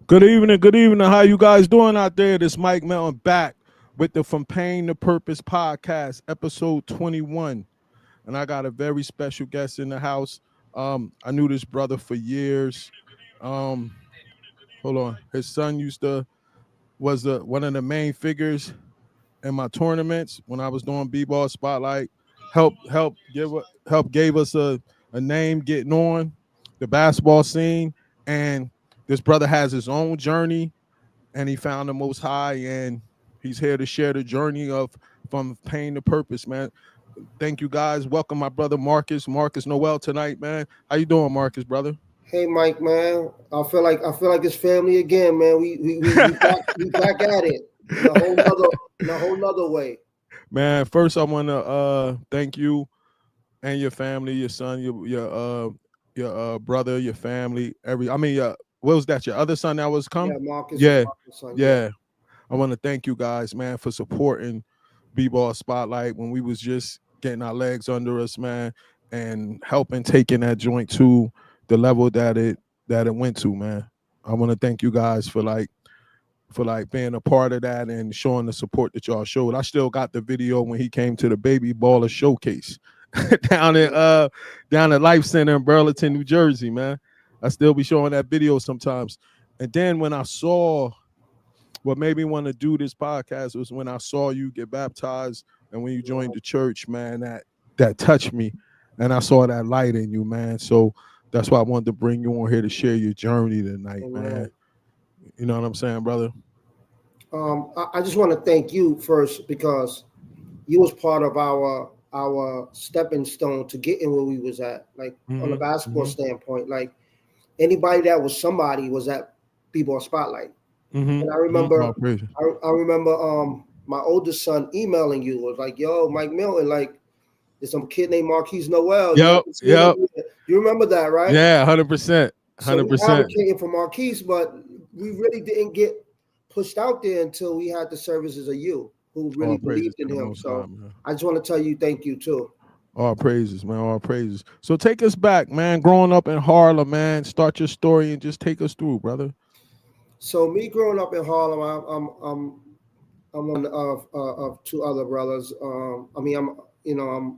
Good evening, good evening. How you guys doing out there? This Mike Melton back with the From Pain to Purpose podcast, episode 21. And I got a very special guest in the house. I knew this brother for years. Um, Hold on. His son was one of the main figures in my tournaments when I was doing B-ball spotlight. Help gave us a name getting on the basketball scene. And this brother has his own journey and he found the most high, and he's here to share the journey of from pain to purpose, man. Thank you guys. Welcome my brother Marcus Nowell tonight, man. How you doing, Marcus, brother? Hey Mike, man. I feel like it's family again, man. We back at it in a whole nother way. Man, first I want to thank you and your family, your son, your brother, your family, what was that? Your other son that was come? Yeah, Marcus is Yeah, Marcus' son. Yeah. yeah. I want to thank you guys, man, for supporting B-Ball Spotlight when we was just getting our legs under us, man, and helping taking that joint to the level that it went to, man. I want to thank you guys for being a part of that and showing the support that y'all showed. I still got the video when he came to the Baby Baller Showcase down at Life Center in Burlington, New Jersey, man. I still be showing that video sometimes. And then when I saw what made me want to do this podcast was when I saw you get baptized and when you joined the church, man, that touched me. And I saw that light in you, man. So that's why I wanted to bring you on here to share your journey tonight, man. Amen. You know what I'm saying, brother? I just want to thank you first because you was part of our stepping stone to getting where we was at. Like on a basketball standpoint, like anybody that was somebody was at B-ball spotlight. And I remember, Oh, crazy. I remember, my oldest son emailing you was like, "Yo, Mike Milton, like, there's some kid named Marquise Noel. You Yep, haven't seen him yep. yet." You remember that, right? Yeah, 100%. So we 100%. advocating for Marquise, but we really didn't get pushed out there until we had the services of you, who really All praises believed in to the him. most high, So man. I just want to tell you, thank you too. All praises, man. All praises. So take us back, man. Growing up in Harlem, man. Start your story and just take us through, brother. So me growing up in Harlem, I'm one of two other brothers. I mean,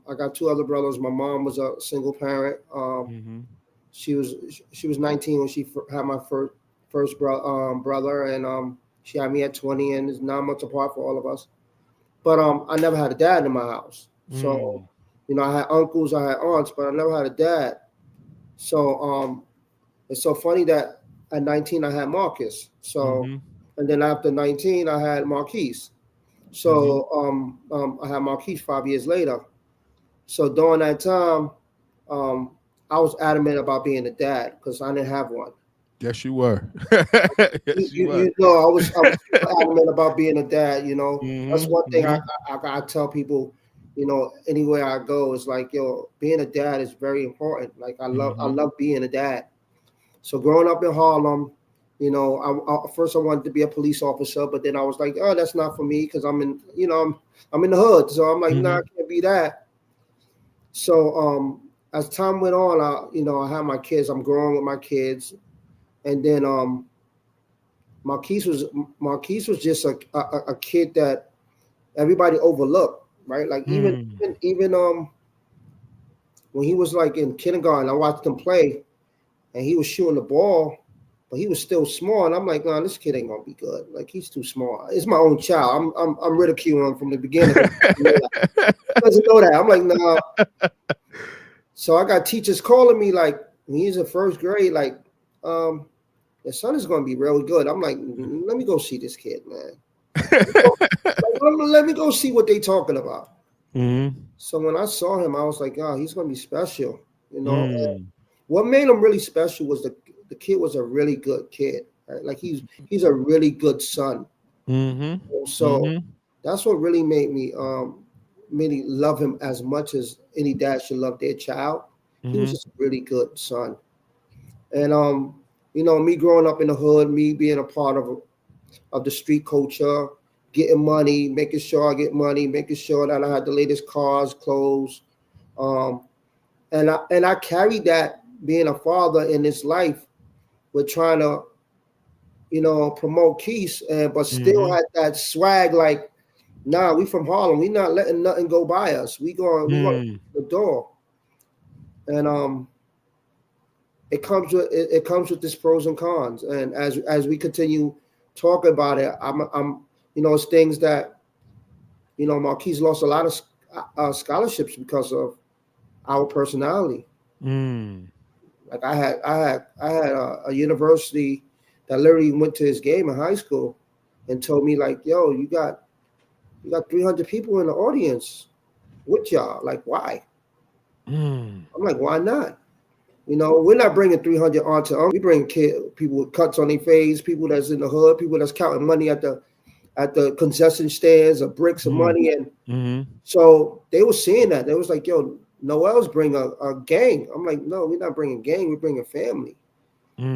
I got two other brothers. My mom was a single parent. Mm-hmm. She was she was 19 when she had my brother, and she had me at 20, and it's 9 months apart for all of us. But I never had a dad in my house. So I had uncles, I had aunts, but I never had a dad. So it's so funny that at 19 I had Marcus. So Mm-hmm. and then after 19 I had Marquise. Mm-hmm. So I had Marquise 5 years later. So during that time, um, I was adamant about being a dad because I didn't have one. Yes, you were. You, Yes, you you, were. you know, I was super adamant about being a dad. That's Mm-hmm. one thing I, Mm-hmm. I, I tell people. Anywhere I go, it's like, yo, being a dad is very important. Like I Mm-hmm. love being a dad. So growing up in Harlem, first I wanted to be a police officer, but then I was like, oh, that's not for me because I'm in the hood. So I'm like, nah, I Mm-hmm. can't be that. So as time went on, I had my kids. I'm growing with my kids, and then Marquise was Marquise was just a kid that everybody overlooked, right? Like even when he was like in kindergarten, I watched him play, and he was shooting the ball, but he was still small. And I'm like, nah, this kid ain't gonna be good. Like he's too small. It's my own child. I'm ridiculing him from the beginning. He doesn't know that. I'm like, nah. So I got teachers calling me like when he's in first grade, like, your son is gonna be really good. I'm like, let me go see this kid, man. Let me go see what they talking about. Mm-hmm. So when I saw him, I was like, oh, he's gonna be special. And Mm. what made him really special was the kid was a really good kid. Right? Like he's a really good son. Mm-hmm. So Mm-hmm. that's what really made me love him as much as any dad should love their child. He was Mm-hmm. just a really good son. And me growing up in the hood, me being a part of the street culture, getting money, making sure I get money, making sure that I had the latest cars, clothes, um, and I carried that being a father in this life with trying to promote Keith, but still Mm-hmm. had that swag. Like, nah, we from Harlem. We not letting nothing go by us. We going Mm. to the door, and it comes with its pros and cons. And as we continue talking about it, I'm it's things that Marquise lost a lot of scholarships because of our personality. Mm. Like I had a university that literally went to his game in high school and told me like, "Yo, you got 300 people in the audience with y'all. Like, why?" Mm. I'm like, "Why not?" We're not bringing 300 onto. We bring people with cuts on their face, people that's in the hood, people that's counting money at the concession stands, or bricks of Mm. money, and Mm. so they were seeing that. They was like, "Yo, Noel's bring a gang." I'm like, "No, we're not bringing gang. We're bringing family."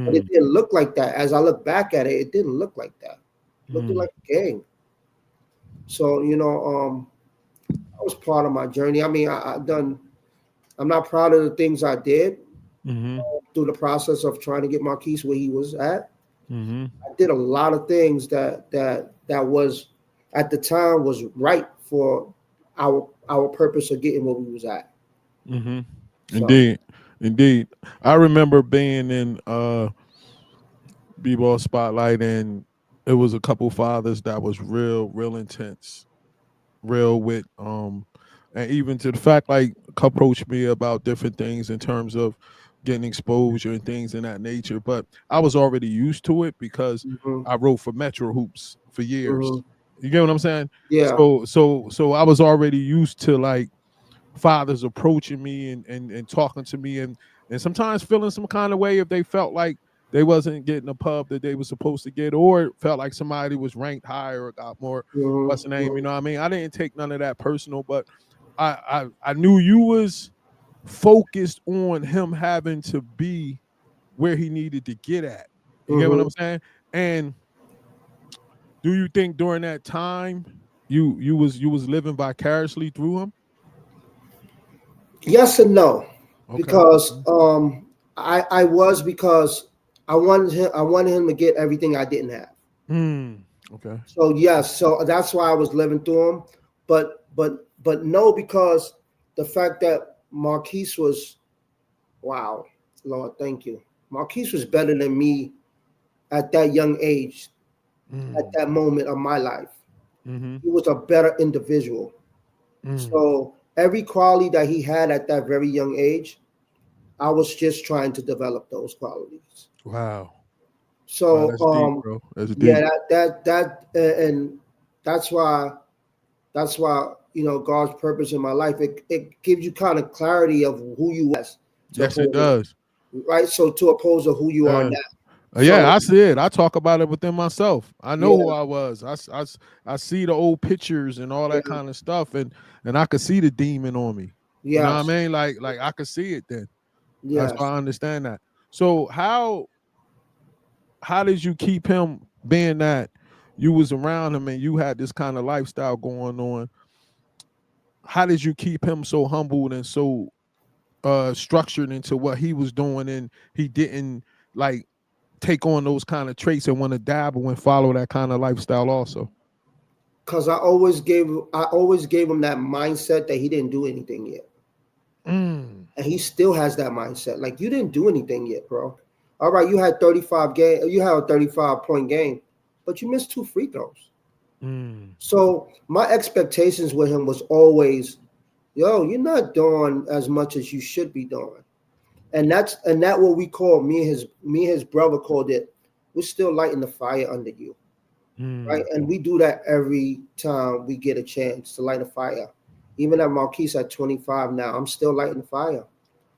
But it Mm. didn't look like that. As I look back at it, it didn't look like that. It looked Mm. like a gang. So that was part of my journey. I mean, I done. I'm not proud of the things I did Mm. through the process of trying to get Marquise where he was at. Mm. I did a lot of things that was at the time was right for our purpose of getting where we was at. Mm. So Indeed, indeed. I remember being in b-ball spotlight, and it was a couple fathers that was real intense, real with and even to the fact like approached me about different things in terms of getting exposure and things in that nature. But I was already used to it because mhm, I wrote for Metro Hoops for years. mhm. You get what I'm saying? Yeah. So I was already used to like fathers approaching me and talking to me, and sometimes feeling some kind of way if they felt like they wasn't getting a pub that they were supposed to get, or felt like somebody was ranked higher or got more, what's Mhm, the name, you mhm, know what I mean? I didn't take none of that personal, but I knew you was focused on him having to be where he needed to get at. You get what I'm mhm. saying? And do you think during that time you was living vicariously through him? Yes and no, Okay. because I was because I wanted him to get everything I didn't have. Okay. So yes, so that's why I was living through him. But no, because the fact that Marquise was, wow, Lord, thank you. Marquise was better than me at that young age, at Mm. that moment of my life. Mhm. He was a better individual. Mm. So every quality that he had at that very young age, I was just trying to develop those qualities. Wow. Wow, So that's deep, bro. That's yeah, deep. and that's why God's purpose in my life, it gives you kind of clarity of who you was to Yes, it oppose it, does. right? So to oppose of who you are Uh, now. yeah, So I see it. I talk about it within myself. I know who yeah, I was. I see the old pictures and all that yeah, kind of stuff, and I could see the demon on me. You know what I yes, mean? Like I could see it then. So yes. I understand that. So how did you keep him, being that you was around him and you had this kind of lifestyle going on? How did you keep him so humbled and so structured into what he was doing, and he didn't like take on those kind of traits and want to dabble and follow that kind of lifestyle also? Because I always gave him that mindset that he didn't do anything yet, Mm. and he still has that mindset. Like, you didn't do anything yet, bro. All right, you had a 35-point game, but you missed two free throws. Mm. So my expectations with him was always, yo, you're not doing as much as you should be doing. And that what we call, me and his brother called it, we're still lighting the fire under you. Right. Mm. And we do that every time we get a chance to light a fire. Even at Marquise at 25 now, I'm still lighting the fire.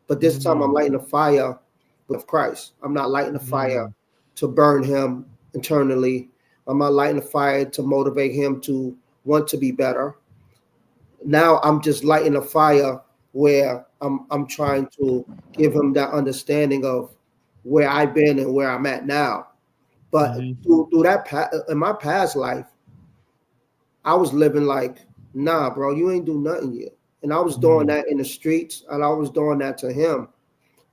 But this time I'm Mm. lighting the fire with Christ. I'm not lighting the fire Mm. to burn him internally. I'm not lighting the fire to motivate him to want to be better. Now I'm just lighting a fire where I'm trying to give him that understanding of where I've been and where I'm at now. But Mhm. through in my past life, I was living like, nah, bro, you ain't do nothing yet. And I was doing Mm. that in the streets, and I was doing that to him.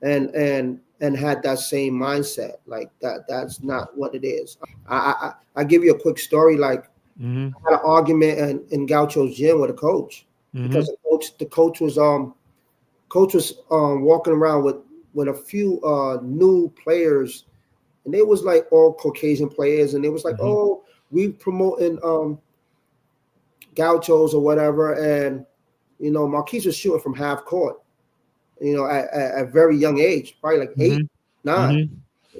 And and had that same mindset. Like that's not what it is. I give you a quick story. Like Mm-hmm. I had an argument in Gaucho's gym with a coach Mm-hmm. because the coach was walking around with a few new players, and they was like all Caucasian players, and they was like, Mm-hmm. oh, we promoting Gauchos or whatever, and Marquise was shooting from half court, at a very young age, probably like Mm-hmm. 8, 9,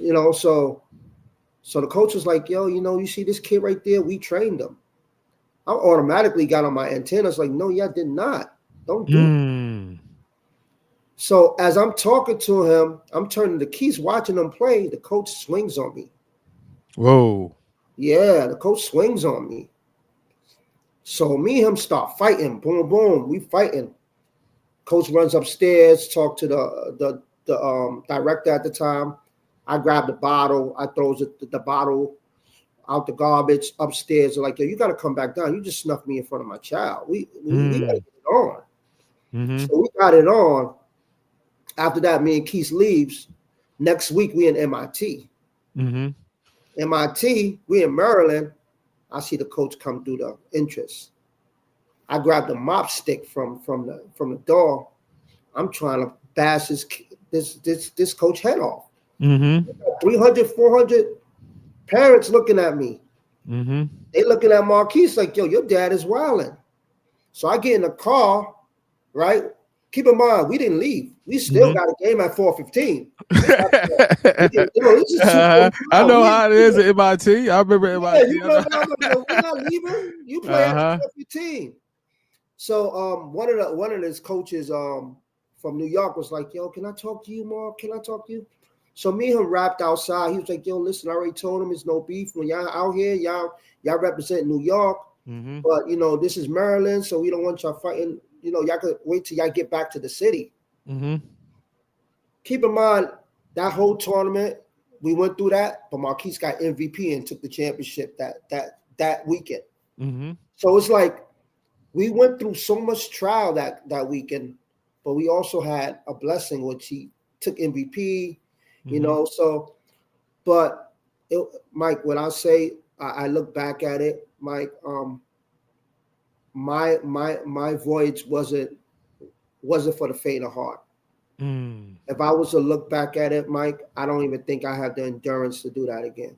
Mm-hmm. so the coach was like, yo, you see this kid right there, we trained him. I automatically got on my antennas like, no, yeah, I did not. Don't do. Mm. So as I'm talking to him, I'm turning the keys, watching him play. The coach swings on me. Whoa. Yeah, the coach swings on me. So me and him start fighting. Boom, boom. We fighting. Coach runs upstairs, talk to the director at the time. I grab the bottle. I throws the bottle out the garbage upstairs. They're like, yo, you got to come back down. You just snuffed me in front of my child. We got to Mm. get it on. Mm-hmm. So we got it on. After that, me and Keith leaves. Next week, we in MIT. Mm-hmm. MIT, we in Maryland. I see the coach come through the entrance. I grabbed the mop stick from the door. I'm trying to bash this coach head off. Mm-hmm. 300, 400 parents looking at me. Mm-hmm. They looking at Marquise like, yo, your dad is wilding. So I get in the car, right? Keep in mind, we didn't leave. We still got a game at 4:15. This is I 2:45. know how it is at MIT. I remember Yeah, MIT. you remember? We're not leaving. You play at 4:15. So one of his coaches from New York was like, yo, can I talk to you, Mark? Can I talk to you? So me and him rapped outside. He was like, yo, listen, I already told him it's no beef. When y'all out here, y'all represent New York. Mm-hmm. But this is Maryland, so we don't want y'all fighting. Y'all could wait till y'all get back to the city. Mm-hmm. Keep in mind that whole tournament, we went through that, but Marquise got MVP and took the championship that weekend. Mm-hmm. So it's like we went through so much trial that weekend, but we also had a blessing, which he took MVP. So, but Mike, when I say I look back at it, Mike, my voyage wasn't for the faint of heart. Mm. If I was to look back at it, Mike, I don't even think I have the endurance to do that again.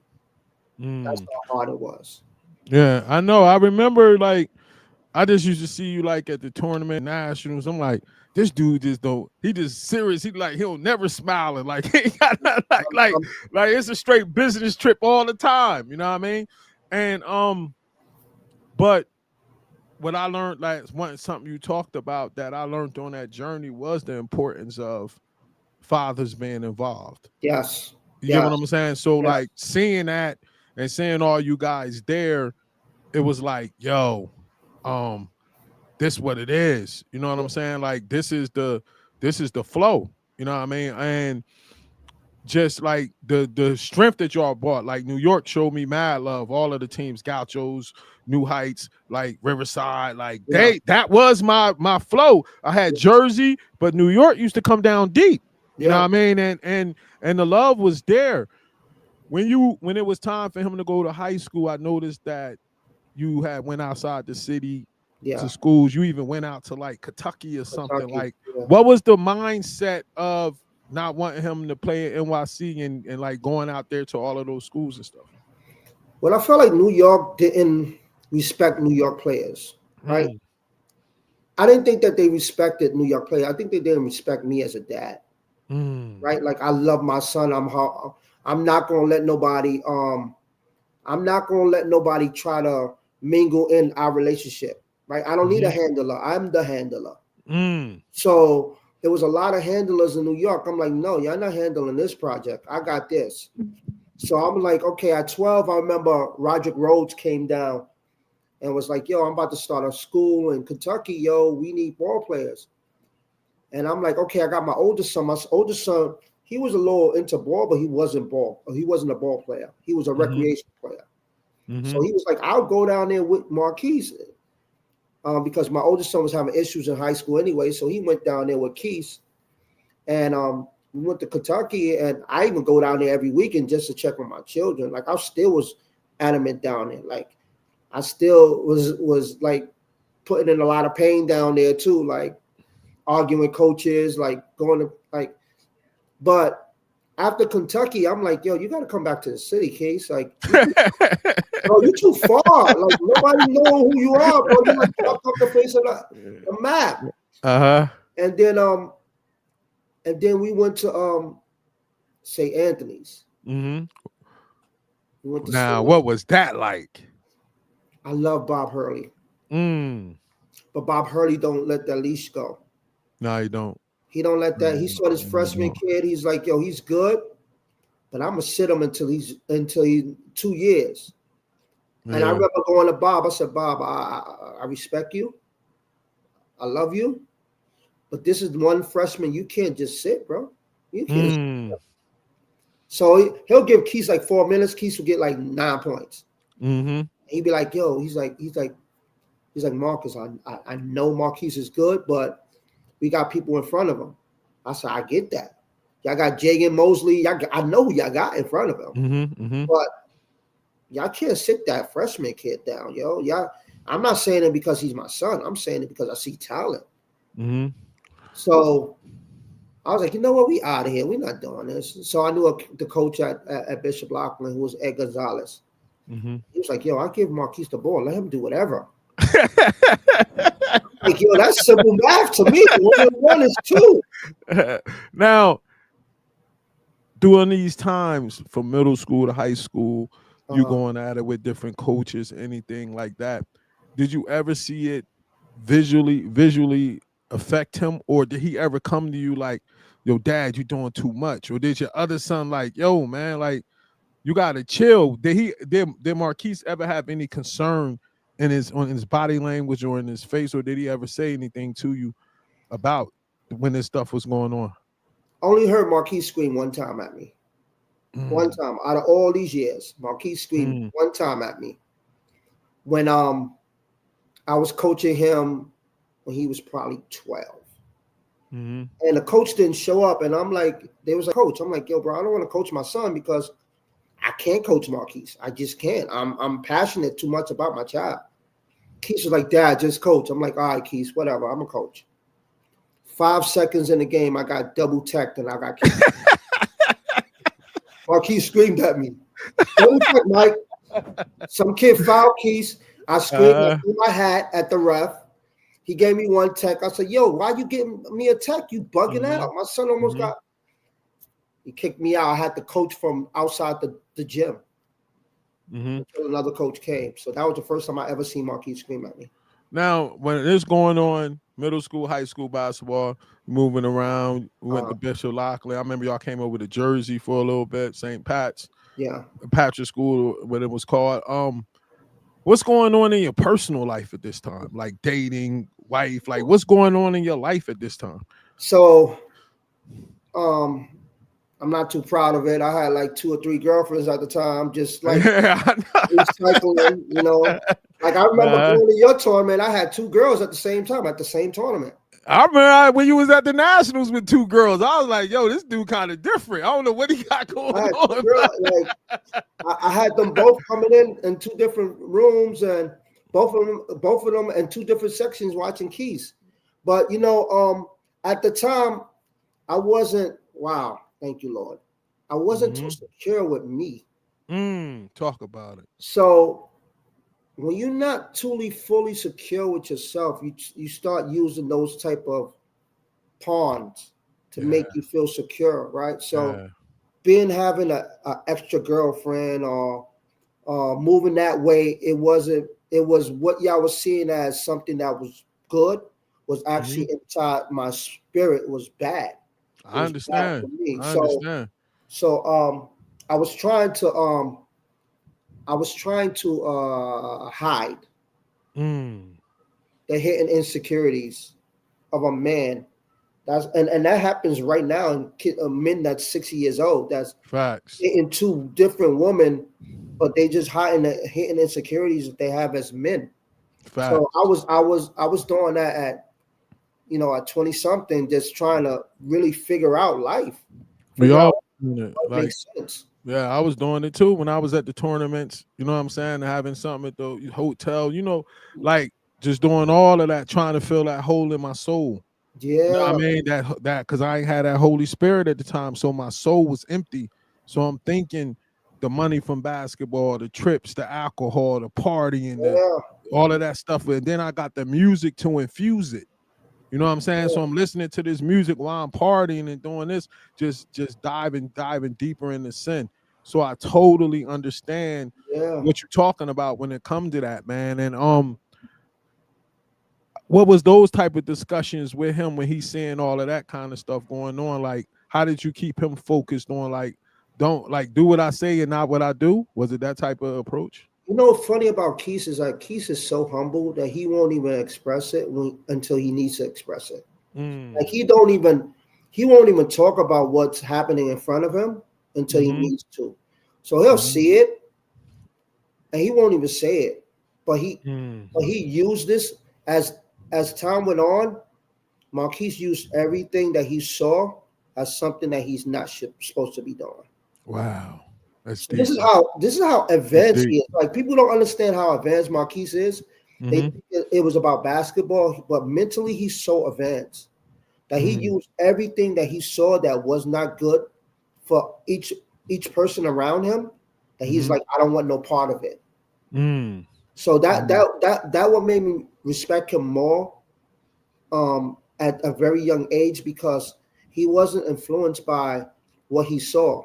That's how hard it was. Yeah, I know. I remember, like, I just used to see you like at the tournament nationals. I'm like, this dude just don't. He just serious. He'll never smiling. Like he ain't got nothing, like it's a straight business trip all the time. You know what I mean? And but what I learned, like something you talked about that I learned on that journey was the importance of fathers being involved. Yes. You get what Yes. I'm saying? So Yes. like seeing that and seeing all you guys there, it was like, yo, this what it is. You know what I'm saying? Like this is the flow. You know what I mean? And just like the strength that y'all brought, like New York showed me mad love. All of the teams, Gauchos, New Heights, like Riverside, like that was my flow. I had Jersey, but New York used to come down deep. You know what I mean? And the love was there. When it was time for him to go to high school, I noticed that you had went outside the city to schools. You even went out to like Kentucky or something. Like, what was the mindset of not wanting him to play at NYC and like going out there to all of those schools and stuff? Well, I felt like New York didn't respect New York players, right? I didn't think that they respected New York players. I think they didn't respect me as a dad, right? Like I love my son. I'm not gonna let nobody try to mingle in our relationship, right? I don't need a handler. I'm the handler. So there was a lot of handlers in New York. I'm like, no, y'all not handling this project. I got this. So I'm like, okay, at 12, I remember Roderick Rhodes came down and was like, yo, I'm about to start a school in Kentucky. Yo, we need ball players. And I'm like, okay, I got my oldest son. My oldest son, he was a little into ball, but he wasn't a ball player. He was a recreation player. So he was like, I'll go down there with Marquise because my oldest son was having issues in high school anyway. So he went down there with Keith. And we went to Kentucky, and I even go down there every weekend just to check on my children. Like I still was adamant down there. Like I still was like putting in a lot of pain down there too, like arguing with coaches, like going to like. But after Kentucky, I'm like, yo, you got to come back to the city, Case. Like, bro, you're too far. Like nobody know who you are, bro. You like fuck up the face of the map. And then we went to St. Anthony's. Mm-hmm. We went to Now, what was that like? I love Bob Hurley. But Bob Hurley don't let that leash go. No, you don't. He don't let that. He saw this freshman kid. He's like, yo, he's good, but I'm gonna sit him until he's 2 years. Yeah. And I remember going to Bob. I said, Bob, I respect you. I love you, but this is one freshman. You can't just sit, bro. You can't. Sit. So he'll give Keith like 4 minutes. Keith will get like 9 points. Mm-hmm. He'd be like, yo, he's like, Marcus, I know Marquise is good, but we got people in front of him. I said, I get that. Y'all got Jagan Mosley. I know who y'all got in front of him. But y'all can't sit that freshman kid down, yo. Y'all, I'm not saying it because he's my son. I'm saying it because I see talent. So I was like, you know what? We out of here. We're not doing this. So I knew the coach at Bishop Loughlin, who was Ed Gonzalez. He was like, yo, I'll give Marquise the ball. Let him do whatever. Like, yo, that's simple math to me. 1 and 1 is 2. Now, during these times from middle school to high school, you going at it with different coaches, anything like that. Did you ever see it visually affect him? Or did he ever come to you like, yo, dad, you doing too much? Or did your other son like, yo, man, like, you gotta chill? Did Marquise ever have any concern in his body language or in his face, or did he ever say anything to you about when this stuff was going on? Only heard Marquise scream one time at me. One time out of all these years, Marquise screamed one time at me when I was coaching him when he was probably 12. And the coach didn't show up, and I'm like, there was a coach. I'm like, yo, bro, I don't want to coach my son because I can't coach Marquise. I just can't. I'm passionate too much about my child. Keith was like, Dad, just coach. I'm like, all right, Keith, whatever. I'm a coach. 5 seconds in the game, I got double teched and I got kicked. Marquise screamed at me. Double tech, Mike. Some kid fouled Keith. I screamed, I threw my hat at the ref. He gave me one tech. I said, yo, why you giving me a tech? You bugging out. My son almost got. He kicked me out. I had to coach from outside the gym until another coach came. So that was the first time I ever seen Marquise scream at me. Now, when it's going on, middle school, high school basketball, moving around, we went to Bishop Loughlin. I remember y'all came over to Jersey for a little bit, St. Pat's. Yeah. Patrick School, what it was called. What's going on in your personal life at this time? Like dating, wife, like what's going on in your life at this time? So, I'm not too proud of it. I had like 2 or 3 girlfriends at the time, just like recycling, you know. Like I remember going to your tournament, I had 2 girls at the same time at the same tournament. I remember when you was at the Nationals with 2 girls. I was like, yo, this dude kind of different. I don't know what he got going on. I had them both coming in 2 different rooms, and both of them in 2 different sections watching Keys. But you know, at the time, I wasn't. Wow. Thank you, Lord. I wasn't too secure with me. Talk about it. So when you're not truly fully secure with yourself, you start using those type of pawns to make you feel secure, right? So having a extra girlfriend or moving that way, it was what y'all was seeing as something that was good was actually inside my spirit was bad. I understand. I understand. So I was trying to hide the hidden insecurities of a man. And that happens right now in men that's 60 years old. That's facts. In 2 different women, but they just hiding the hidden insecurities that they have as men. Facts. So I was doing that at at 20 something, just trying to really figure out life, We figure all out doing it. what Like, makes sense. yeah, I was doing it too when I was at the tournaments. You know what I'm saying? Having something at the hotel. Like just doing all of that, trying to fill that hole in my soul. You know Yeah, what I mean? That because I ain't had that Holy Spirit at the time, so my soul was empty. So I'm thinking the money from basketball, the trips, the alcohol, the partying, yeah, all of that stuff, and then I got the music to infuse it. You know what I'm saying? So I'm listening to this music while I'm partying and doing this, just diving deeper into sin. So I totally understand yeah. what you're talking about when it comes to that, man. And what was those type of discussions with him when he's seeing all of that kind of stuff going on? Like, how did you keep him focused on like, don't like do what I say and not what I do? Was it that type of approach? What's funny about Keith is like Keith is so humble that he won't even express it until he needs to express it. Like Mm. he won't even talk about what's happening in front of him until he Mm-hmm. needs to. So he'll Mm-hmm. see it and he won't even say it. But Mm. he used this as time went on. Marquise used everything that he saw as something that he's not supposed to be doing. Wow, that's So this deep. is how That's advanced deep. he is. Like people don't understand how advanced Marquise is. They Mm-hmm. think it was about basketball, but mentally he's so advanced that he Mm. used everything that he saw that was not good for each person around him. That he's Mm-hmm. like, I don't want no part of it. Mm. So Mm. that what made me respect him more at a very young age because he wasn't influenced by what he saw.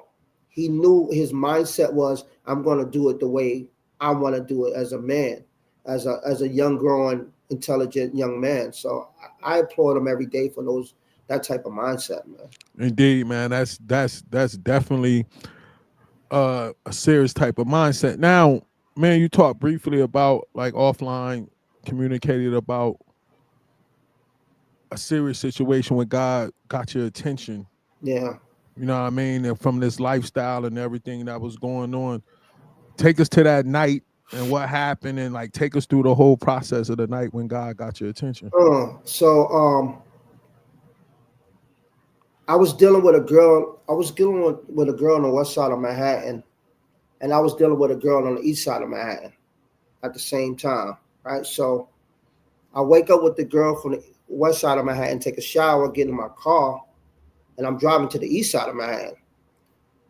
He knew his mindset was, I'm going to do it the way I want to do it as a man, as a young, growing, intelligent young man. So I applaud him every day for that type of mindset, man. Indeed, man. That's definitely a serious type of mindset. Now, man, you talked briefly about like offline communicated about a serious situation where God got your attention. Yeah. You know what I mean? And from this lifestyle and everything that was going on. Take us to that night and what happened and like take us through the whole process of the night when God got your attention. So I was dealing with a girl. I was dealing with a girl on the west side of Manhattan, and I was dealing with a girl on the east side of Manhattan at the same time, right? So I wake up with the girl from the west side of Manhattan, take a shower, get in my car, and I'm driving to the east side of Manhattan.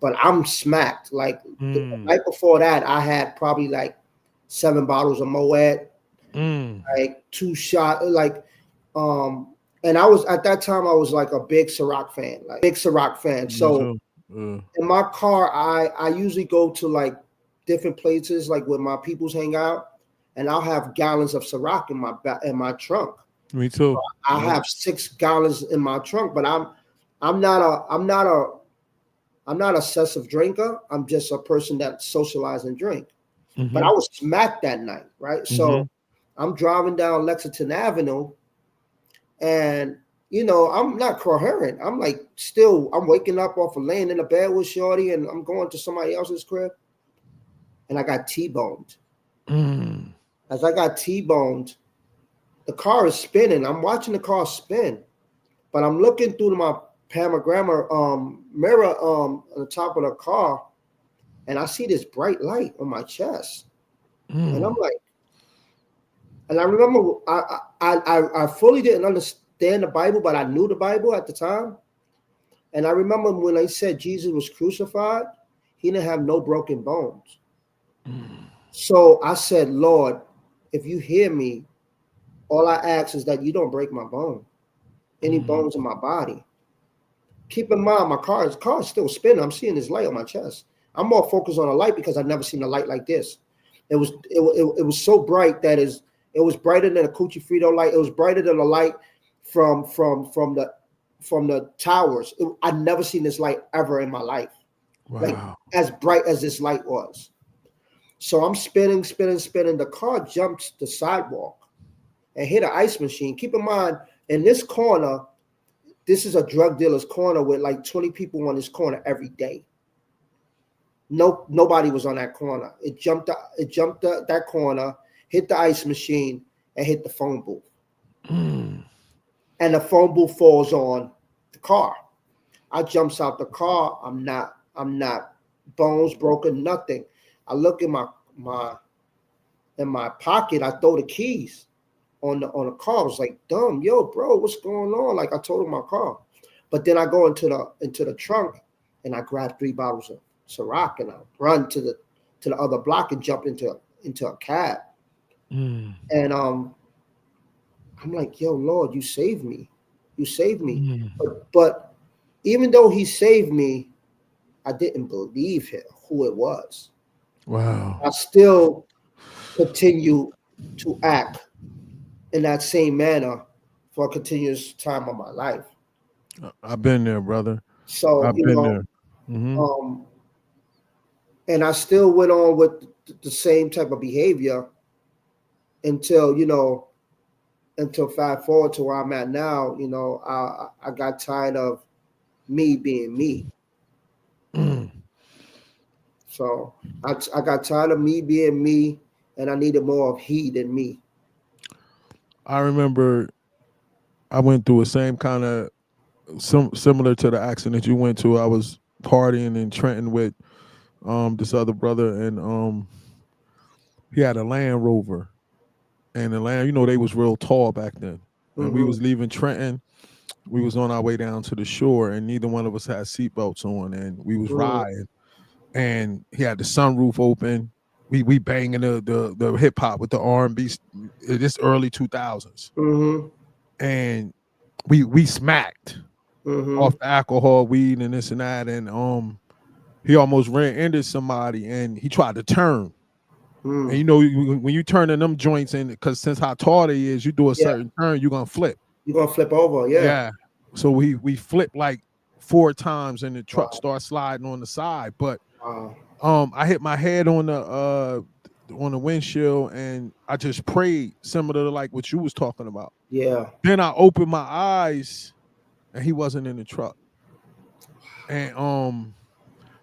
But I'm smacked. Like the Mm. night before that, I had probably like 7 bottles of Moet, Mm. like 2 shot, and I was at that time I was like a big Ciroc fan, like big Ciroc fan. Me So too. in my car, I usually go to like different places, like where my peoples hang out, and I'll have gallons of Ciroc in my trunk. Me too. I Yep. have 6 gallons in my trunk, but I'm not a obsessive drinker. I'm just a person that socialize and drink. But I Mm-hmm. was smacked that night, right? Mm-hmm. So I'm driving down Lexington Avenue, and I'm not coherent. I'm like I'm waking up off of laying in the bed with Shorty, and I'm going to somebody else's crib, and I got T-boned. Mm. As I got T-boned, the car is spinning. I'm watching the car spin, but I'm looking through my panorama mirror on the top of the car, and I see this bright light on my chest, and I'm Mm. like, and I remember I fully didn't understand the Bible, but I knew the Bible at the time, and I remember when they said Jesus was crucified, he didn't have no broken bones. Mm. So I said, Lord, if you hear me, all I ask is that you don't break my bone, any Mm. bones in my body. Keep in mind, my car is still spinning. I'm seeing this light on my chest. I'm more focused on a light because I've never seen a light like this. It was so bright that it was brighter than a Coochie Frito light. It was brighter than the light from the towers. I'd never seen this light ever in my life, like Wow. as bright as this light was. So I'm spinning, spinning, spinning. The car jumps the sidewalk and hit an ice machine. Keep in mind, in this corner, this is a drug dealer's corner with like 20 people on this corner every day. Nobody was on that corner. It jumped that corner, hit the ice machine, and hit the phone booth. Mm. and the phone booth falls on the car. I jumps out the car. I'm not bones broken, nothing. I look in my pocket. I throw the keys on the car. I was like, dumb, yo, bro, what's going on? Like I told him my car. But then I go into the trunk and I grab 3 bottles of Ciroc and I run to the other block and jump into a cab. And I'm like, yo, Lord, you saved me. You saved me. But even though he saved me, I didn't believe him, who it was. Wow. I still continue to act in that same manner for a continuous time of my life. I've been there, brother. So, I've been there. And I still went on with the same type of behavior until fast forward to where I'm at now. I got tired of me being me. So I got tired of me being me, and I needed more of he than me. I remember I went through the same kind of similar to the accident you went to. I was partying in Trenton with this other brother, and he had a Land Rover, and the Land, they was real tall back then. And we was leaving Trenton. We was on our way down to the shore, and neither one of us had seatbelts on, and we was riding. And he had the sunroof open. We banging the hip hop with the R&B. This early 2000s, and we smacked off the alcohol, weed, and this and that. And he almost ran into somebody, and he tried to turn. And when you turn in them joints, and because since how tall they is, you do a certain turn, you're gonna flip. You're gonna flip over, yeah. So we flipped like 4 times, and the truck started sliding on the side. But I hit my head on the windshield, and I just prayed, similar to like what you was talking about. Yeah. Then I opened my eyes, and he wasn't in the truck. And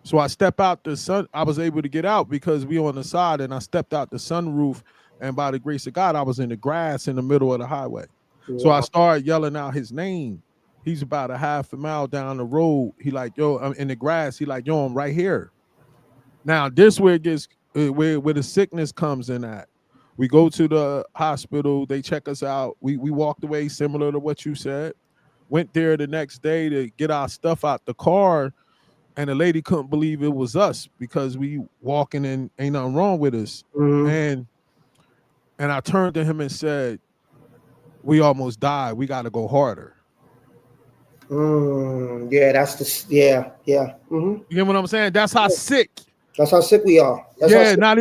so I stepped out the sun. I was able to get out because we on the side, and I stepped out the sunroof, and by the grace of God, I was in the grass in the middle of the highway. Wow. So I started yelling out his name. He's about a half a mile down the road. He like, yo, I'm in the grass. He like, yo, I'm right here. Now this where it gets where the sickness comes in at. We go to the hospital. They check us out. We walked away similar to what you said. Went there the next day to get our stuff out the car. And the lady couldn't believe it was us because we walking and ain't nothing wrong with us. And I turned to him and said, we almost died. We got to go harder. Yeah, that's yeah. You get what I'm saying? That's how sick. That's how sick we are. That's not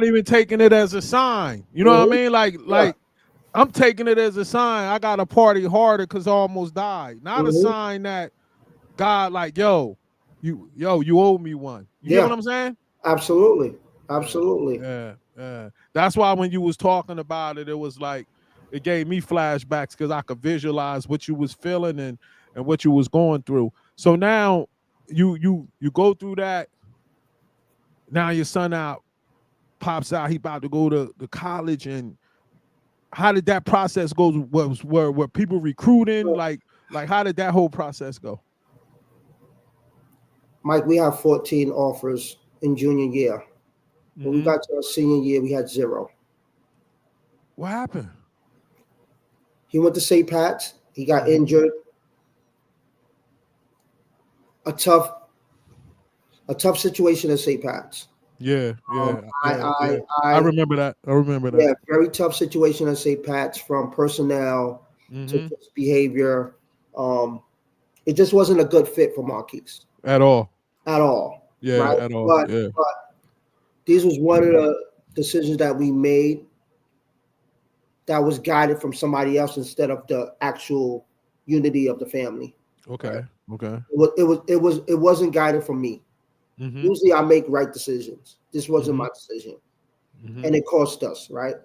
even taking it as a sign. You know what I mean? Like I'm taking it as a sign. I got to party harder because I almost died. Not a sign that God like, yo, you owe me one. You get what I'm saying? Absolutely. Yeah. That's why when you was talking about it, it was like it gave me flashbacks because I could visualize what you was feeling and what you was going through. So now you go through that. Now your son pops out. He about to go to college. And how did that process go? Were people recruiting? Like how did that whole process go? Mike, we have 14 offers in junior year. When we got to our senior year, we had 0. What happened? He went to St. Pat's. He got injured. A tough situation at St. Pat's. Yeah. I remember that. Yeah, very tough situation at St. Pat's, from personnel to just behavior. It just wasn't a good fit for Marquise. At all. Yeah, right? At all. But this was one of the decisions that we made that was guided from somebody else instead of the actual unity of the family. Okay. Right? It wasn't guided from me. Usually I make right decisions. This wasn't my decision. And it cost us, right?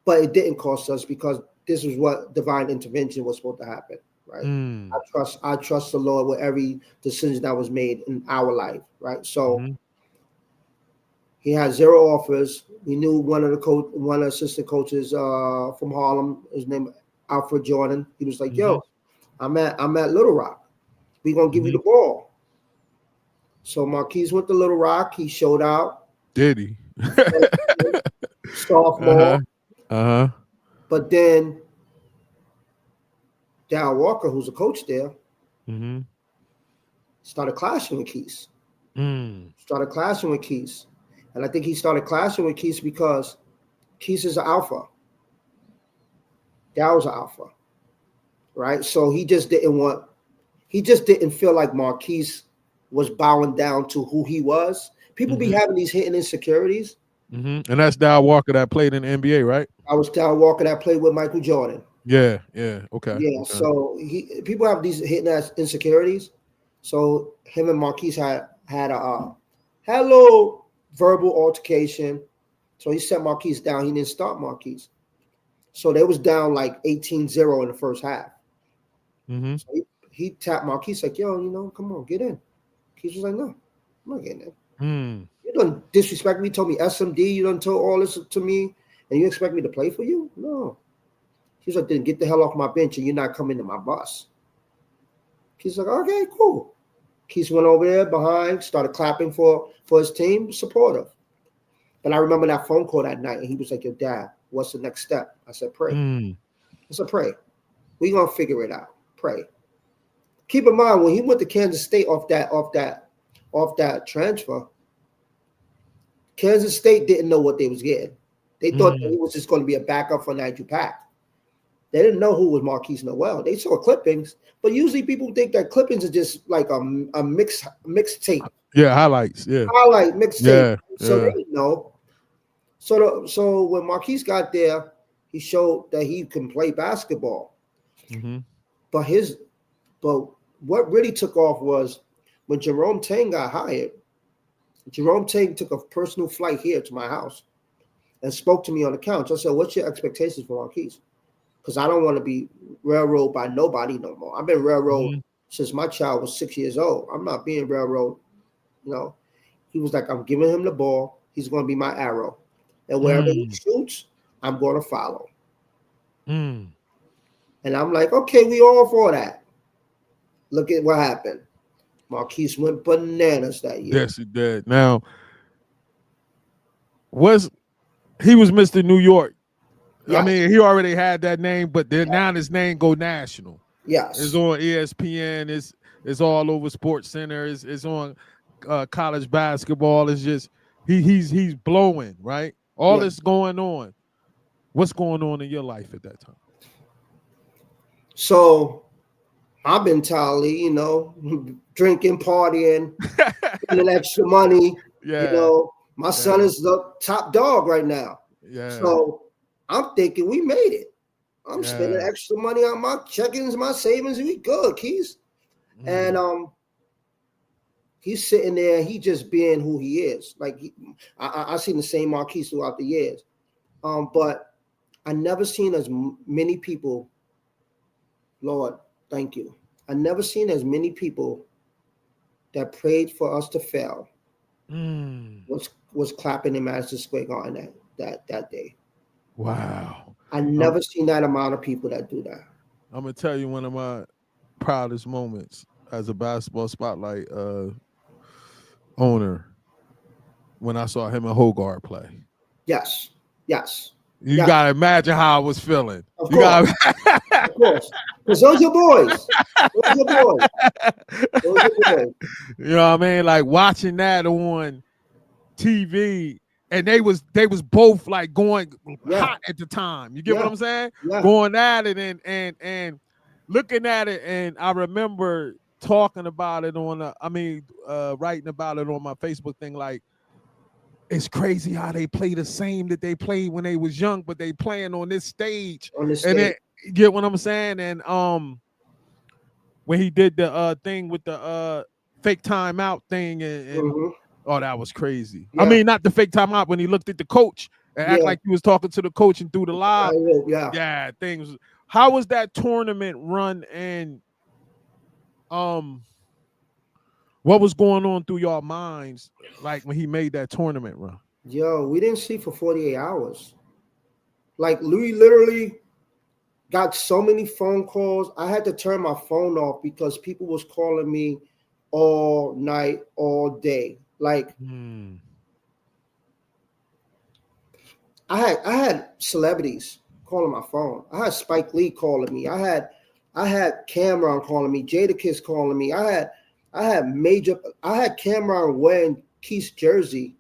But it didn't cost us because this is what divine intervention was supposed to happen, right? I trust the Lord with every decision that was made in our life, right? So he had 0 offers. We knew one of the assistant coaches from Harlem, his name Alfred Jordan. He was like, yo, I'm at Little Rock. We gonna give you the ball. So Marquise went to Little Rock. He showed out. Did he? Sophomore. Uh-huh. But then Dal Walker, who's a coach there, started clashing with Keith. Started clashing with Keith. And I think he started clashing with Keith because Keith is an alpha. Dal was an alpha. Right? So he just didn't feel like Marquise was bowing down to who he was. People be having these hidden insecurities. And that's Dal Walker that played in the NBA, right? I was Dal Walker that played with Michael Jordan. Yeah, okay. Yeah, okay. so people have these hidden ass insecurities. So him and Marquise had a little verbal altercation. So he set Marquise down. He didn't start Marquise. So they was down like 18-0 in the first half. So he tapped Marquise like, yo, come on, get in. Marquise was like, no, I'm not getting in. You done disrespect me, told me SMD, you done told all this to me, and you expect me to play for you? No. He's like, then get the hell off my bench and you're not coming to my bus. He's like, okay, cool. Keith went over there behind, started clapping for his team, supportive. But I remember that phone call that night, and he was like, yo, Dad, what's the next step? I said, pray. I said, pray. We're going to figure it out. Pray. Keep in mind, when he went to Kansas State off that transfer, Kansas State didn't know what they was getting. They thought that he was just going to be a backup for Nigel Pack. They didn't know who was Marquise Nowell. They saw clippings, but usually people think that clippings are just like a mixtape. Yeah, highlights. Yeah, highlight mixtape. Yeah, so they didn't know. So when Marquise got there, he showed that he can play basketball. But what really took off was when Jerome Tang got hired. Jerome Tang took a personal flight here to my house and spoke to me on the couch. I said, "What's your expectations for Marquise?" Because I don't want to be railroaded by nobody no more. I've been railroaded since my child was 6 years old. I'm not being railroaded. He was like, I'm giving him the ball. He's going to be my arrow. And wherever he shoots, I'm going to follow. And I'm like, okay, we all for that. Look at what happened. Marquise went bananas that year. Yes, he did. Now, he was Mr. New York. Yes. I mean, he already had that name, but then now his name go national. Yes. It's on ESPN. It's all over Sports Center. It's on college basketball. It's just he's blowing, right? All this going on. What's going on in your life at that time? So I've been entirely, drinking, partying, getting extra money. Yeah. My son is the top dog right now. Yeah. So I'm thinking we made it. I'm spending extra money on my check-ins, my savings, and we good, Keys. And he's sitting there, he just being who he is. Like I seen the same Marquise throughout the years. But I never seen as many people, Lord, thank you. I never seen as many people that prayed for us to fail was clapping in Madison Square Garden that day. Wow. I never seen that amount of people that do that. I'm going to tell you one of my proudest moments as a basketball spotlight owner when I saw him and Hogarth play. Yes. You got to imagine how I was feeling. Of course. Of course. Because those are boys. You know what I mean? Like watching that on TV, and they was both like going hot at the time. You get what I'm saying? Yeah. Going at it and looking at it, and I remember talking about it writing about it on my Facebook thing. Like, it's crazy how they play the same that they played when they was young, but they playing on this stage. And you get what I'm saying? And when he did the thing with the fake timeout thing, and oh, that was crazy. Yeah. I mean, not the fake timeout, when he looked at the coach and act like he was talking to the coach and threw the lob. Yeah, things. How was that tournament run, and what was going on through your minds, like when he made that tournament run? Yo, we didn't sleep for 48 hours. Like, we literally got so many phone calls. I had to turn my phone off because people was calling me all night, all day. Like I had celebrities calling my phone. I had Spike Lee calling me. I had Cameron calling me. Jadakiss calling me. I had Cameron wearing Keith's jersey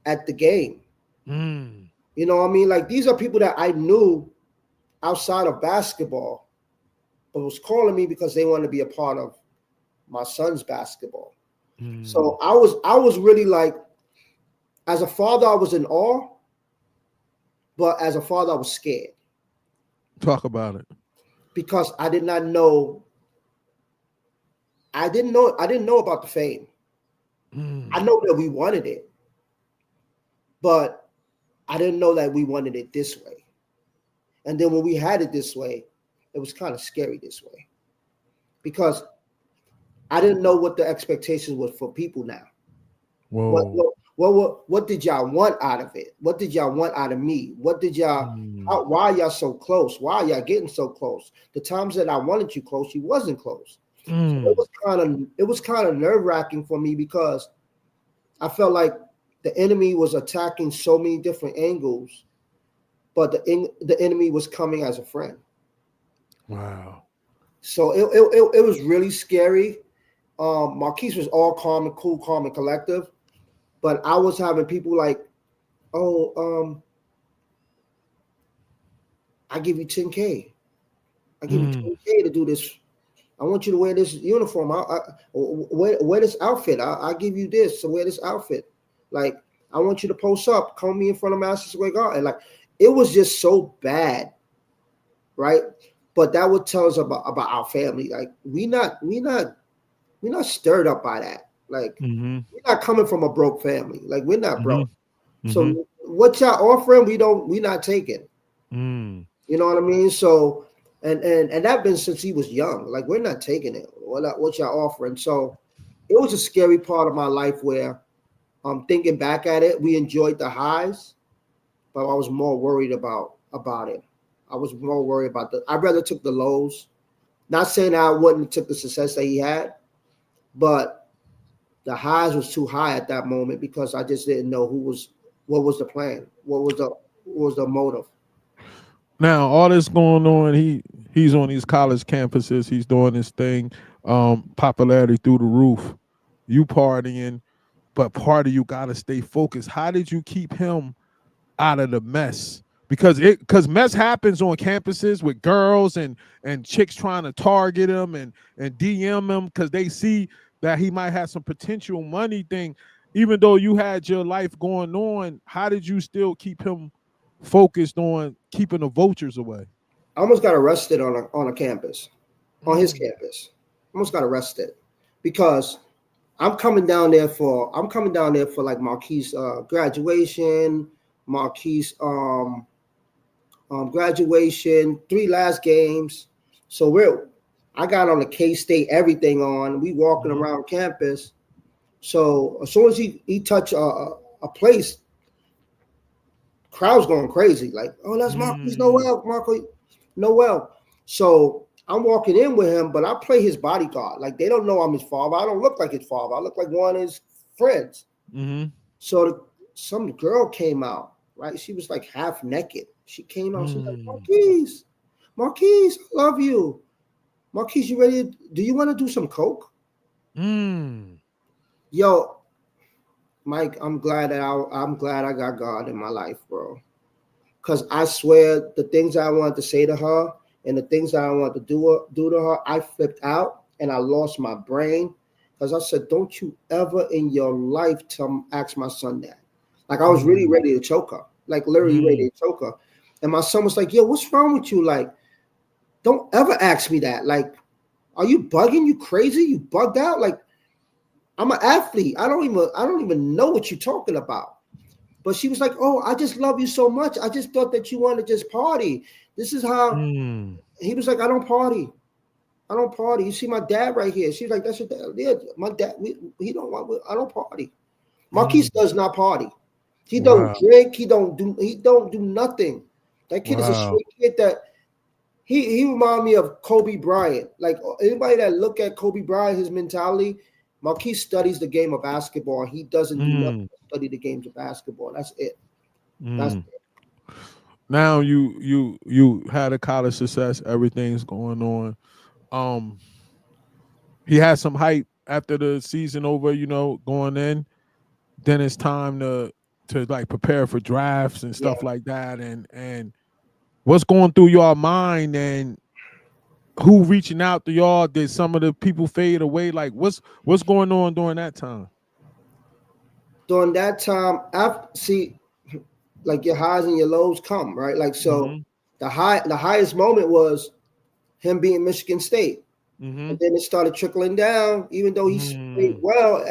at the game. You know what I mean? Like these are people that I knew outside of basketball, but was calling me because they wanted to be a part of my son's basketball. So I was really like, as a father, I was in awe, but as a father, I was scared. Talk about it. Because I did not know. I didn't know about the fame. I know that we wanted it, but I didn't know that we wanted it this way. And then when we had it this way, it was kind of scary this way. Because I didn't know what the expectations was for people now. Whoa. What did y'all want out of it? What did y'all want out of me? What did y'all? Why are y'all so close? Why are y'all getting so close? The times that I wanted you close, you wasn't close. So it was kind of nerve-wracking for me because I felt like the enemy was attacking so many different angles, but the enemy was coming as a friend. Wow. So it was really scary. Marquise was all calm and cool, calm and collective. But I was having people like, oh, I give you 10K. I give you 10K to do this. I want you to wear this uniform. Wear this outfit. I give you this to wear this outfit. Like, I want you to post up, come me in front of Madison Square Garden. Like, it was just so bad, right? But that would tell us about our family. Like, we not stirred up by that. Like, we're not coming from a broke family. Like, we're not broke. So what y'all offering, we not taking. You know what I mean? So and that been since he was young. Like, we're not taking it. What y'all offering? So it was a scary part of my life where thinking back at it, we enjoyed the highs, but I was more worried about it. I was more worried about I'd rather took the lows. Not saying I wouldn't have took the success that he had, but the highs was too high at that moment because I just didn't know what was the plan, what was the motive. Now all this going on, he's on these college campuses, he's doing this thing, popularity through the roof. You partying, but part of you gotta stay focused. How did you keep him out of the mess? Because mess happens on campuses with girls and chicks trying to target him and DM him because they see that he might have some potential money thing. Even though you had your life going on, how did you still keep him focused on keeping the vultures away? I almost got arrested on a campus, on his campus. Almost got arrested because I'm coming down there for like Marquise graduation, Marquise graduation, 3 last games. So I got on the K-State everything on. We walking around campus. So as soon as he touched a place, crowd's going crazy. Like, oh, that's Marquise Nowell. So I'm walking in with him, but I play his bodyguard. Like, they don't know I'm his father. I don't look like his father. I look like one of his friends. So some girl came out, right? She was like half naked. She came out. She's like, Marquise, I love you. Marquise, you ready? Do you want to do some coke? Yo, Mike, I'm glad I got God in my life, bro. Because I swear the things I wanted to say to her and the things that I wanted to do to her, I flipped out and I lost my brain. Because I said, don't you ever in your life ask my son that. Like, I was really ready to choke her. Like, literally ready to choke her. And my son was like, yo, what's wrong with you? Like, don't ever ask me that. Like, are you bugging? You crazy? You bugged out? Like, I'm an athlete. I don't even know what you're talking about. But she was like, oh, I just love you so much. I just thought that you wanted to just party. This is how he was like, I don't party. I don't party. You see my dad right here. She's like, that's your dad. Yeah, my dad, I don't party. Marquise does not party. He don't drink. He don't do nothing. That kid is a straight kid that he reminded me of Kobe Bryant. Like anybody that look at Kobe Bryant, his mentality, Marquise studies the game of basketball. He doesn't do nothing but study the games of basketball. That's it. That's it. Now you had a college success, everything's going on. He had some hype after the season over, going in. Then it's time to like prepare for drafts and stuff like that. And what's going through your mind, and who reaching out to y'all? Did some of the people fade away? Like what's going on during that time? During that time, like your highs and your lows come, right? Like so the highest moment was him being Michigan State. And then it started trickling down, even though he played well,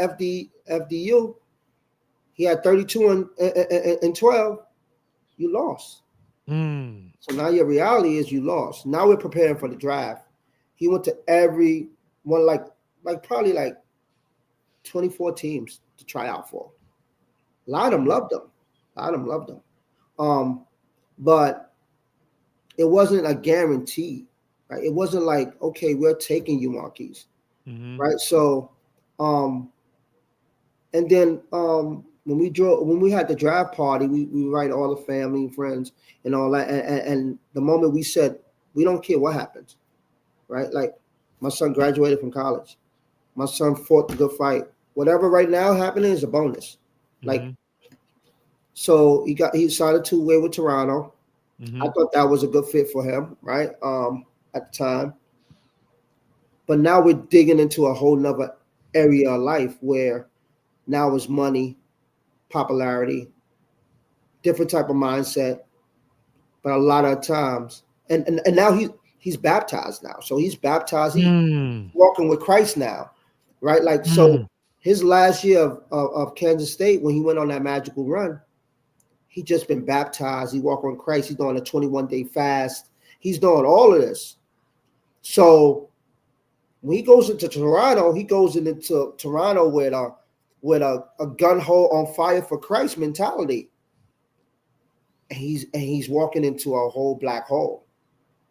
FDU, he had 32 and 12, you lost. So now your reality is you lost. Now we're preparing for the draft. He went to every one, like probably like 24 teams to try out for. A lot of them loved him. But it wasn't a guarantee. Right? It wasn't like, okay, we're taking you, Marquise. Right? So and then when we had the draft party, we invite all the family and friends and all that. And the moment we said, we don't care what happens, right? Like my son graduated from college. My son fought the good fight. Whatever right now happening is a bonus. Like, so he decided to away with Toronto. I thought that was a good fit for him, right? At the time. But now we're digging into a whole nother area of life where now is money, popularity, different type of mindset. But a lot of times, and now he's baptized now. So he's baptized, he's walking with Christ now, right? Like, so his last year of Kansas State, when he went on that magical run, he just been baptized. He walked on Christ. He's doing a 21-day fast. He's doing all of this. So when he goes into Toronto, he goes into Toronto with a gun ho on fire for Christ mentality. And he's walking into a whole black hole.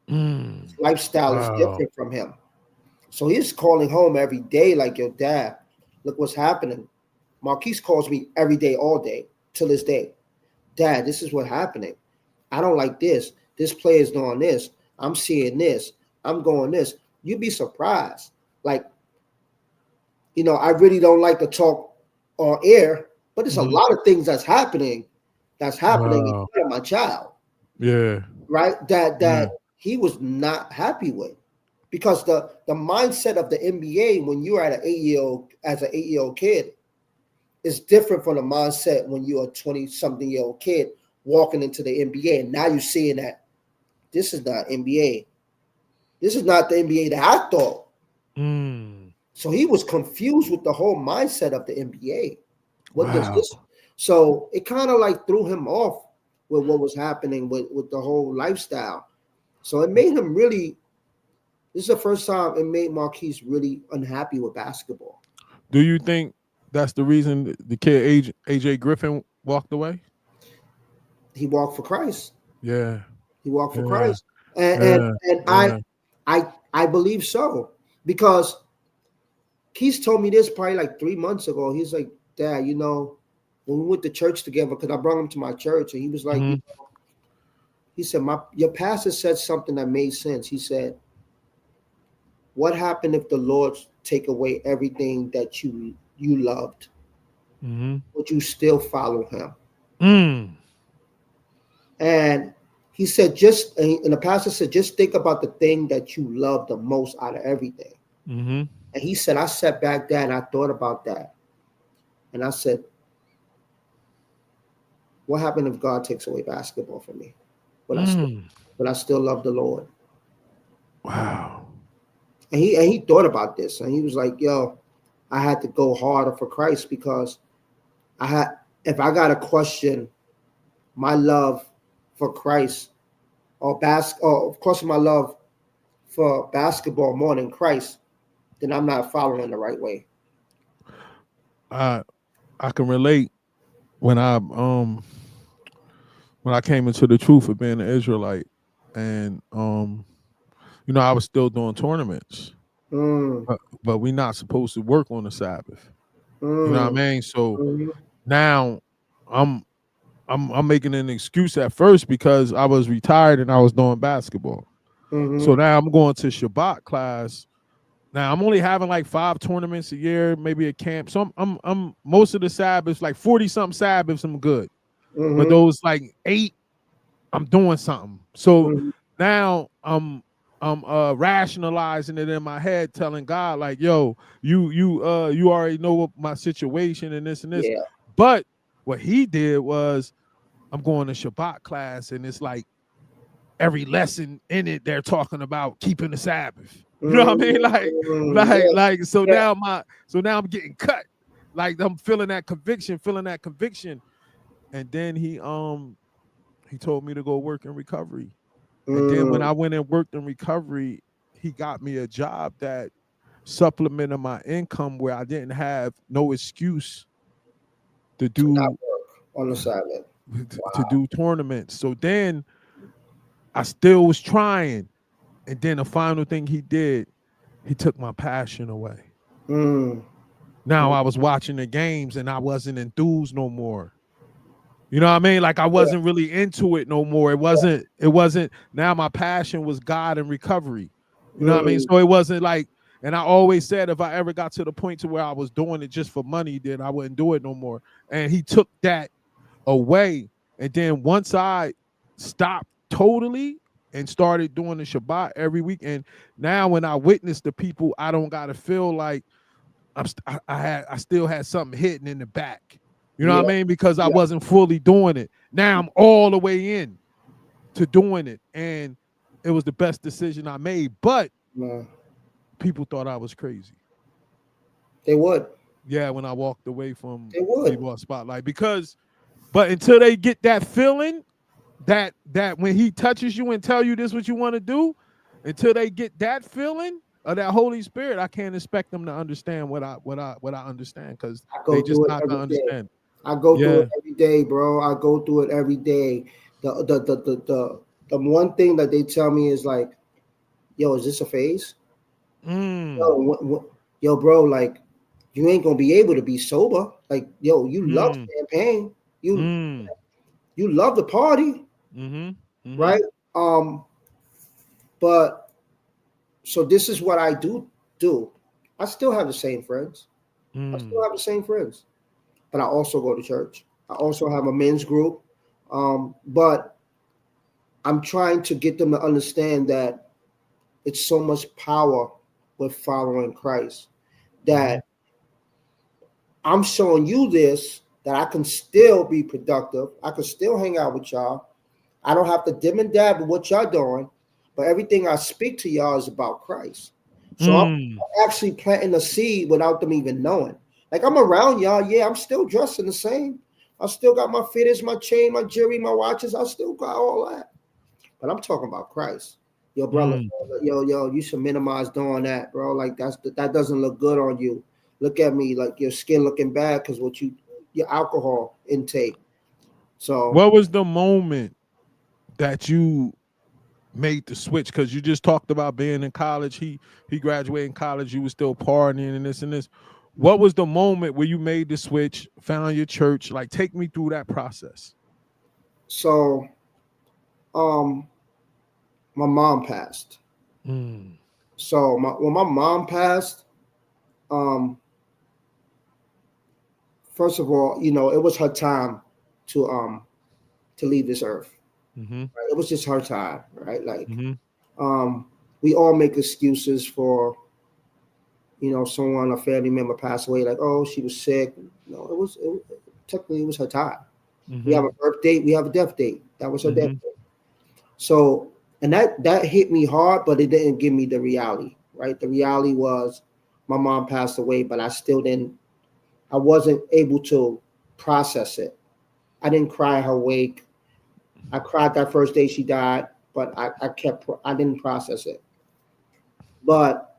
His lifestyle is different from him. So he's calling home every day like, yo, Dad, look what's happening. Marquise calls me every day, all day, till this day. Dad, this is what's happening. I don't like this. This player's doing this. I'm seeing this. I'm going this. You'd be surprised. Like, I really don't like to talk on air, but there's a lot of things that's happening in front of my child. Yeah. Right? That he was not happy with. Because the mindset of the NBA when you're at an 8-year-old kid is different from the mindset when you're a 20-something-year-old kid walking into the NBA. And now you're seeing that this is not NBA. This is not the NBA that I thought. So he was confused with the whole mindset of the NBA. What does this? So it kind of like threw him off with what was happening with the whole lifestyle. So it made him really, this is the first time it made Marquise really unhappy with basketball. Do you think that's the reason the kid AJ Griffin walked away? He walked for Christ. Yeah. He walked for Christ. And I believe so. Because Keith told me this probably like 3 months ago. He's like, Dad, when we went to church together, because I brought him to my church, and he was like, he said, your pastor said something that made sense. He said, what happened if the Lord take away everything that you loved? Would you still follow him? And he said, and the pastor said, just think about the thing that you love the most out of everything. And he said, I sat back there and I thought about that. And I said, what happened if God takes away basketball from me? But I still love the Lord. Wow. And he thought about this, and he was like, yo, I had to go harder for Christ, because if I got to question my love for Christ or of course my love for basketball more than Christ, then I'm not following the right way. I can relate when I came into the truth of being an Israelite, and I was still doing tournaments, Mm, but we not supposed to work on the Sabbath. You know what mm, I mean? So mhm, now I'm I'm making an excuse at first because I was retired and I was doing basketball. So mhm, now I'm going to Shabbat class. Now I'm only having like 5 tournaments a year, maybe a camp. So I'm most of the Sabbaths, like 40 something Sabbaths, I'm good. But mhm, those like 8, I'm doing something. So mhm. now I'm rationalizing it in my head, telling God like, yo, you already know what my situation and this. Yeah. But what he did was I'm going to Shabbat class and it's like every lesson in it they're talking about keeping the Sabbath. You know what I mean? Like Mm, like yeah. like so Yeah. now I'm getting cut. Like I'm feeling that conviction. And then he told me to go work in recovery. And then when Mm, I went and worked in recovery, he got me a job that supplemented my income where I didn't have no excuse to to not do work on the Sabbath. to Wow. do tournaments. So then I still was trying. And then the final thing he did, he took my passion away. Mm, Now mm, I was watching the games and I wasn't enthused no more. You know what I mean? Like I yeah. wasn't really into it no more. It wasn't now my passion was God and recovery. You know what I mean? Mm, So it wasn't like, and I always said if I ever got to the point to where I was doing it just for money, then I wouldn't do it no more. And he took that away. And then once I stopped totally and started doing the Shabbat every week, and now when I witness the people, I don't gotta feel like I still had something hidden in the back. You know what I yeah. mean? Because I Yeah. wasn't fully doing it. Now I'm all the way in to doing it. And it was the best decision I made. But Man. people thought I was crazy. They would. Yeah, when I walked away from They would. B-Ball Spotlight. But until they get that feeling that when he touches you and tell you this what you want to do, until they get that feeling of that Holy Spirit, I can't expect them to understand what I understand because I they go just through it not every gonna day. understand. I go through Yeah. it every day, bro. I go through it every day. The one thing that they tell me is like, yo, is this a phase? Mm, Yo, yo, bro, like you ain't gonna be able to be sober. Like, yo, you love mm, champagne. You mm, you love the party, mm-hmm, mm-hmm, right? But so this is what I do. I still have the same friends. I still mm, have the same friends, but I also go to church. I also have a men's group. But I'm trying to get them to understand that it's so much power with following Christ mm-hmm, that I'm showing you this that I can still be productive. I can still hang out with y'all. I don't have to dim and dab with what y'all doing, but everything I speak to y'all is about Christ. So I'm mm, actually planting a seed without them even knowing. Like I'm around y'all, yeah, I'm still dressing the same. I still got my fitteds, my chain, my jewelry, my watches. I still got all that. But I'm talking about Christ. Yo, brother, mm. yo, you should minimize doing that, bro. Like that doesn't look good on you. Look at me, like your skin looking bad because your alcohol intake. So What was the moment that you made the switch? Because you just talked about being in college. He graduated in college. You was still partying and this and this. What was the moment where you made the switch, found your church? Like, take me through that process. so um my mom passed. Mm, So when my mom passed, um, first of all, it was her time to leave this earth. mm-hmm, Right? It was just her time, right? Like mm-hmm, um we all make excuses for someone, a family member passed away, like, oh, she was sick. No, technically it was her time. We mm-hmm, have a birth date, we have a death date. That was her death mm-hmm, date. So, and that hit me hard, but it didn't give me the reality, right? The reality was my mom passed away, but I wasn't able to process it. I didn't cry her wake. I cried that first day she died, but I didn't process it. But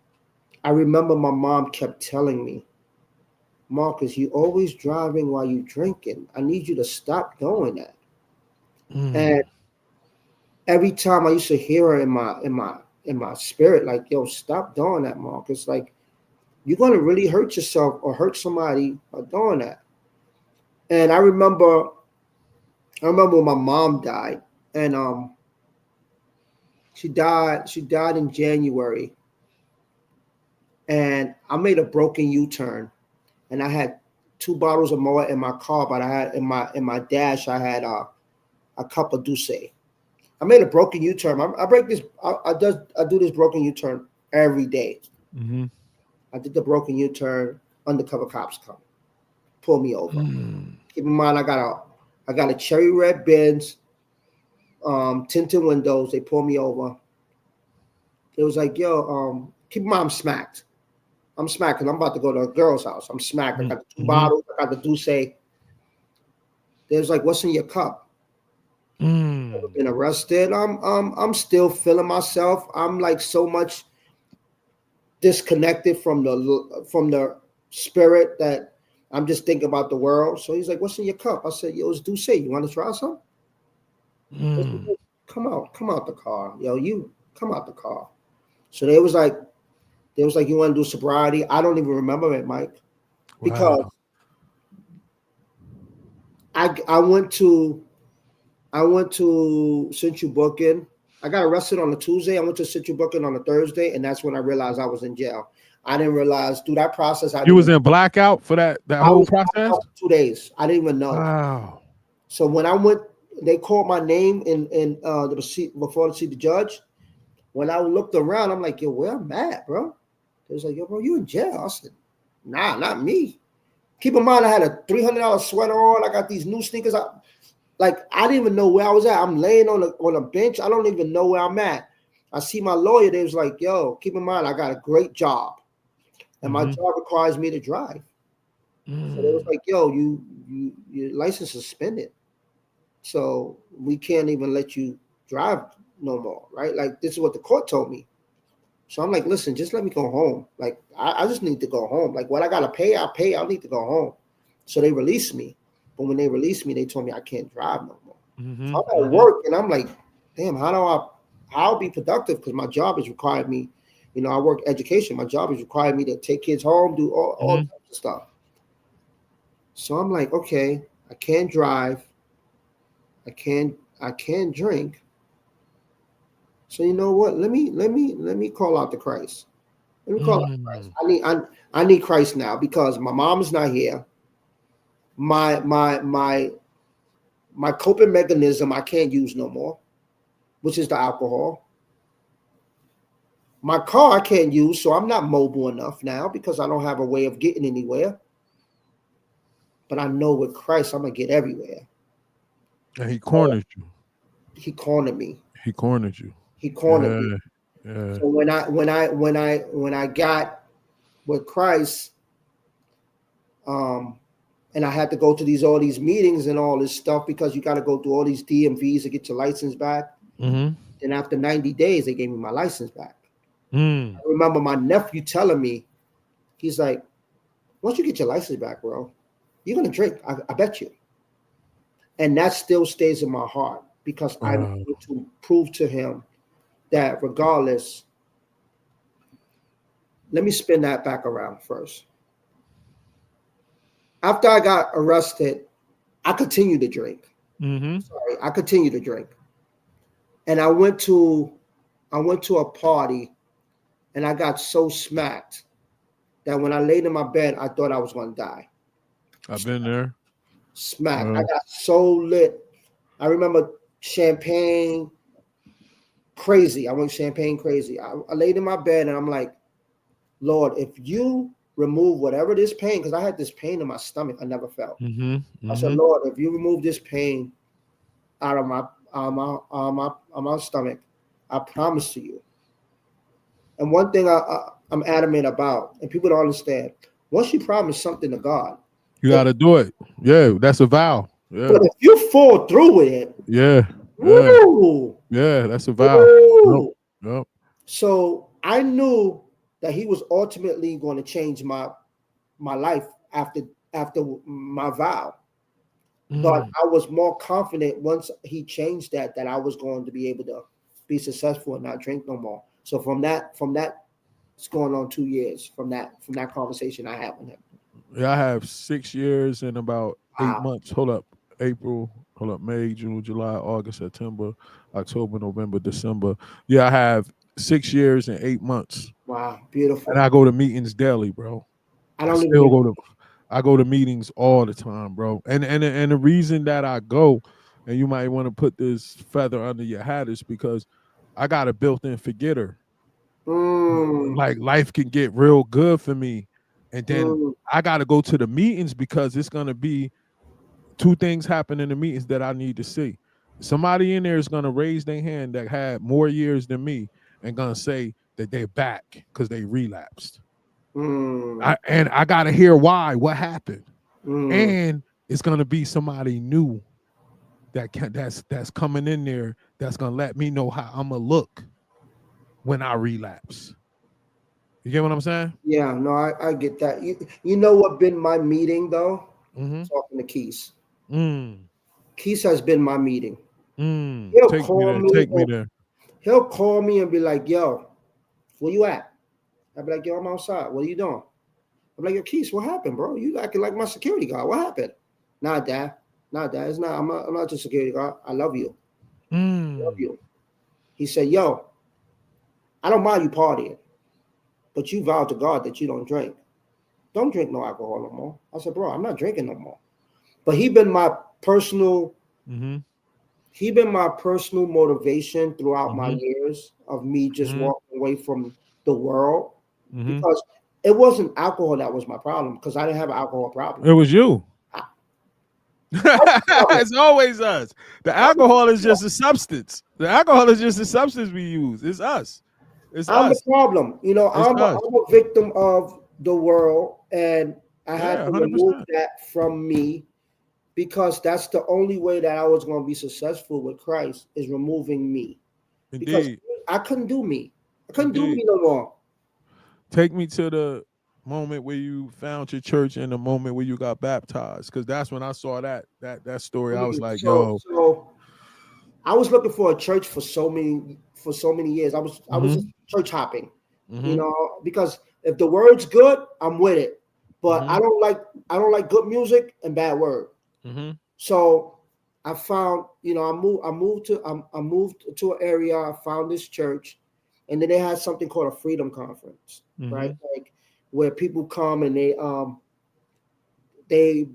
I remember my mom kept telling me, Marcus, you always driving while you drinking. I need you to stop doing that. mm, And every time I used to hear her in my in my spirit, like, yo, stop doing that, Marcus. Like, you're gonna really hurt yourself or hurt somebody by doing that. And I remember when my mom died, and she died in January, and I made a broken U-turn, and I had 2 bottles of Moët in my car, but I had in my dash I had a cup of Douce. I made a broken U-turn. I do this broken U-turn every day. Mm-hmm. I did the broken U-turn. Undercover cops come, pull me over. Keep in mind, I got a cherry red Benz, tinted windows. They pull me over. It was like, yo, keep in mind, I'm smacked. I'm smacked because I'm about to go to a girl's house. I'm smacked. I got the 2 bottles. I got the Douce. They was like, what's in your cup? I've been arrested. I'm still feeling myself. I'm like so much disconnected from the spirit that I'm just thinking about the world. So he's like, what's in your cup? I said, yo, it's Douce. You want to try some? Come out the car. Yo, you come out the car. So they was like, you want to do sobriety? I don't even remember it, Mike, because I went to Central Booking. I got arrested on a Tuesday. I went to Central Booking on a Thursday, and that's when I realized I was in jail. I didn't realize through that process. You was in blackout for that whole process? 2 days. I didn't even know. Wow. So when I went, they called my name in the receipt before to see the judge. When I looked around, I'm like, yo, where I'm at, bro? They was like, yo, bro, you in jail. I said, nah, not me. Keep in mind, I had a $300 sweater on. I got these new sneakers. I didn't even know where I was at. I'm laying on a bench. I don't even know where I'm at. I see my lawyer. They was like, yo, keep in mind, I got a great job. And my job requires me to drive. So they was like, yo, your license is suspended. So we can't even let you drive no more, right? Like, this is what the court told me. So I'm like, listen, just let me go home. Like, I just need to go home. Like, what I got to pay, I'll pay. I need to go home. So they released me. But when they released me, they told me I can't drive no more. So I'm at work, and I'm like, damn, I'll be productive because my job has required me, I work education. My job has required me to take kids home, do all types of stuff. So I'm like, okay, I can't drive. I can't drink. So you know what? Let me call out to Christ. Let me call out to Christ. I need Christ now because my mom is not here. My coping mechanism I can't use no more, which is the alcohol. My car I can't use, so I'm not mobile enough now because I don't have a way of getting anywhere. But I know with Christ I'm gonna get everywhere. And he cornered you. He cornered me. He cornered you. He cornered me. Yeah. So when I got with Christ, and I had to go to all these meetings and all this stuff because you got to go through all these DMVs to get your license back. And after 90 days, they gave me my license back. I remember my nephew telling me, he's like, once you get your license back, bro, you're going to drink. I bet you. And that still stays in my heart because I need to prove to him that regardless, let me spin that back around first. After I got arrested, I continued to drink. I continued to drink. And I went to a party and I got so smacked that when I laid in my bed, I thought I was going to die. I've been there. Smacked. I got so lit. I remember champagne crazy. I went champagne crazy. I laid in my bed and I'm like, Lord, if you remove whatever this pain, because I had this pain in my stomach I never felt. I said, Lord, if you remove this pain out of my stomach, I promise to you. And one thing I'm adamant about, and people don't understand, once you promise something to God, you got to do it. Yeah, that's a vow. Yeah. But if you fall through with it, that's a vow. Yep. So I knew that he was ultimately going to change my life after my vow. But I was more confident once he changed that I was going to be able to be successful and not drink no more. So from that, it's going on 2 years from that conversation I had with him. Yeah, I have 6 years and about 8 Wow. months. Hold up. May, June, July, August, September, October, November, December. Yeah, I have 6 years and 8 months. Wow. And Beautiful. I go to meetings daily, bro. I I don't still even. go to I go to meetings all the time, bro. And the reason that I go, and you might want to put this feather under your hat, is because I got a built-in forgetter. Mm, Like life can get real good for me, and then mm, I got to go to the meetings because it's gonna be two things happen in the meetings that I need to see. Somebody in there is gonna raise their hand that had more years than me and gonna say that they're back because they relapsed. mm, And I gotta hear why, what happened, mm, and it's gonna be somebody new that's coming in there that's gonna let me know how I'm gonna look when I relapse. You get what I'm saying? yeah, no, I get that. You know what been my meeting though? Mm-hmm. Talking to Keys. Mm. Keys has been my meeting. Mm. He'll Take me call there. me Take me and there. he'll call me and be like, "Yo, where you at?" I'll be like, "Yo, I'm outside. What are you doing?" I'm like, "Yo, Keys, what happened, bro? You acting like my security guard. What happened?" Nah, Dad. Nah, Dad. It's not. I'm not your security guard. I love you. I love Mm. you. He said, "Yo, I don't mind you partying, but you vowed to God that you don't drink. Don't drink no alcohol no more." I said, "Bro, I'm not drinking no more." But personal Mm-hmm. he been my personal motivation throughout my Mm-hmm. years of me just Mm-hmm. walking away from the world, Mm-hmm. because it wasn't alcohol that was my problem, because I didn't have an alcohol problem. It was you. I, I'm the problem. It's always us. The I'm the alcohol is problem. just a substance. The alcohol is just a substance we use. It's us. It's I'm the us. problem. You know, It's us. I'm a victim of the world, and I had Yeah, to remove 100%. that from me, because that's the only way that I was going to be successful with Christ, is removing me, because Indeed. I couldn't do me. I couldn't do Indeed. me no more. Take me to the moment where you found your church and the moment where you got baptized. Because that's when I saw that story. I was like, yo. So I was looking for a church for so many years. I was just Mm-hmm. church hopping, you Mm-hmm. know, because if the word's good, I'm with it. But Mm-hmm. I don't like good music and bad word. Mm-hmm. So I found, you know, I moved to an area. I found this church, and then they had something called a freedom conference, right? Mm-hmm. Like where people come and they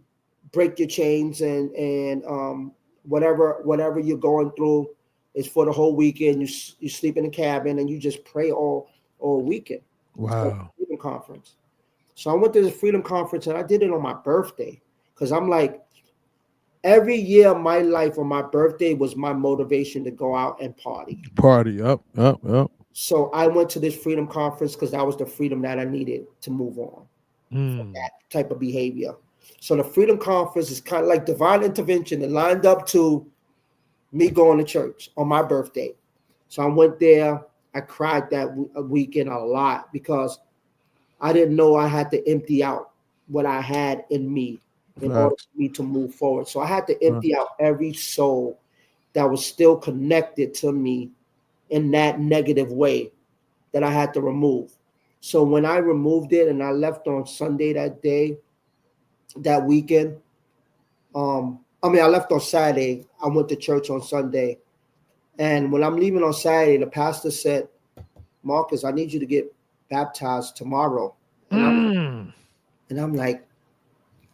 break your chains, and whatever you're going through is for the whole weekend. You sleep in a cabin and you just pray all weekend. It's called Wow. freedom conference. So I went to this freedom conference and I did it on my birthday, because I'm like, every year of my life on my birthday was my motivation to go out and party. Party. Up. So I went to this freedom conference because that was the freedom that I needed to move on from Mm. that type of behavior. So the freedom conference is kind of like divine intervention. It lined up to me going to church on my birthday. So I went there. I cried that weekend a lot, because I didn't know I had to empty out what I had in me in order Facts. for me to move forward. So I had to empty Facts. out every soul that was still connected to me in that negative way, that I had to remove. So when I removed it and I left on Sunday that day, that weekend, I left on Saturday. I went to church on Sunday. And when I'm leaving on Saturday, the pastor said, "Marcus, I need you to get baptized tomorrow." And Mm. I'm like,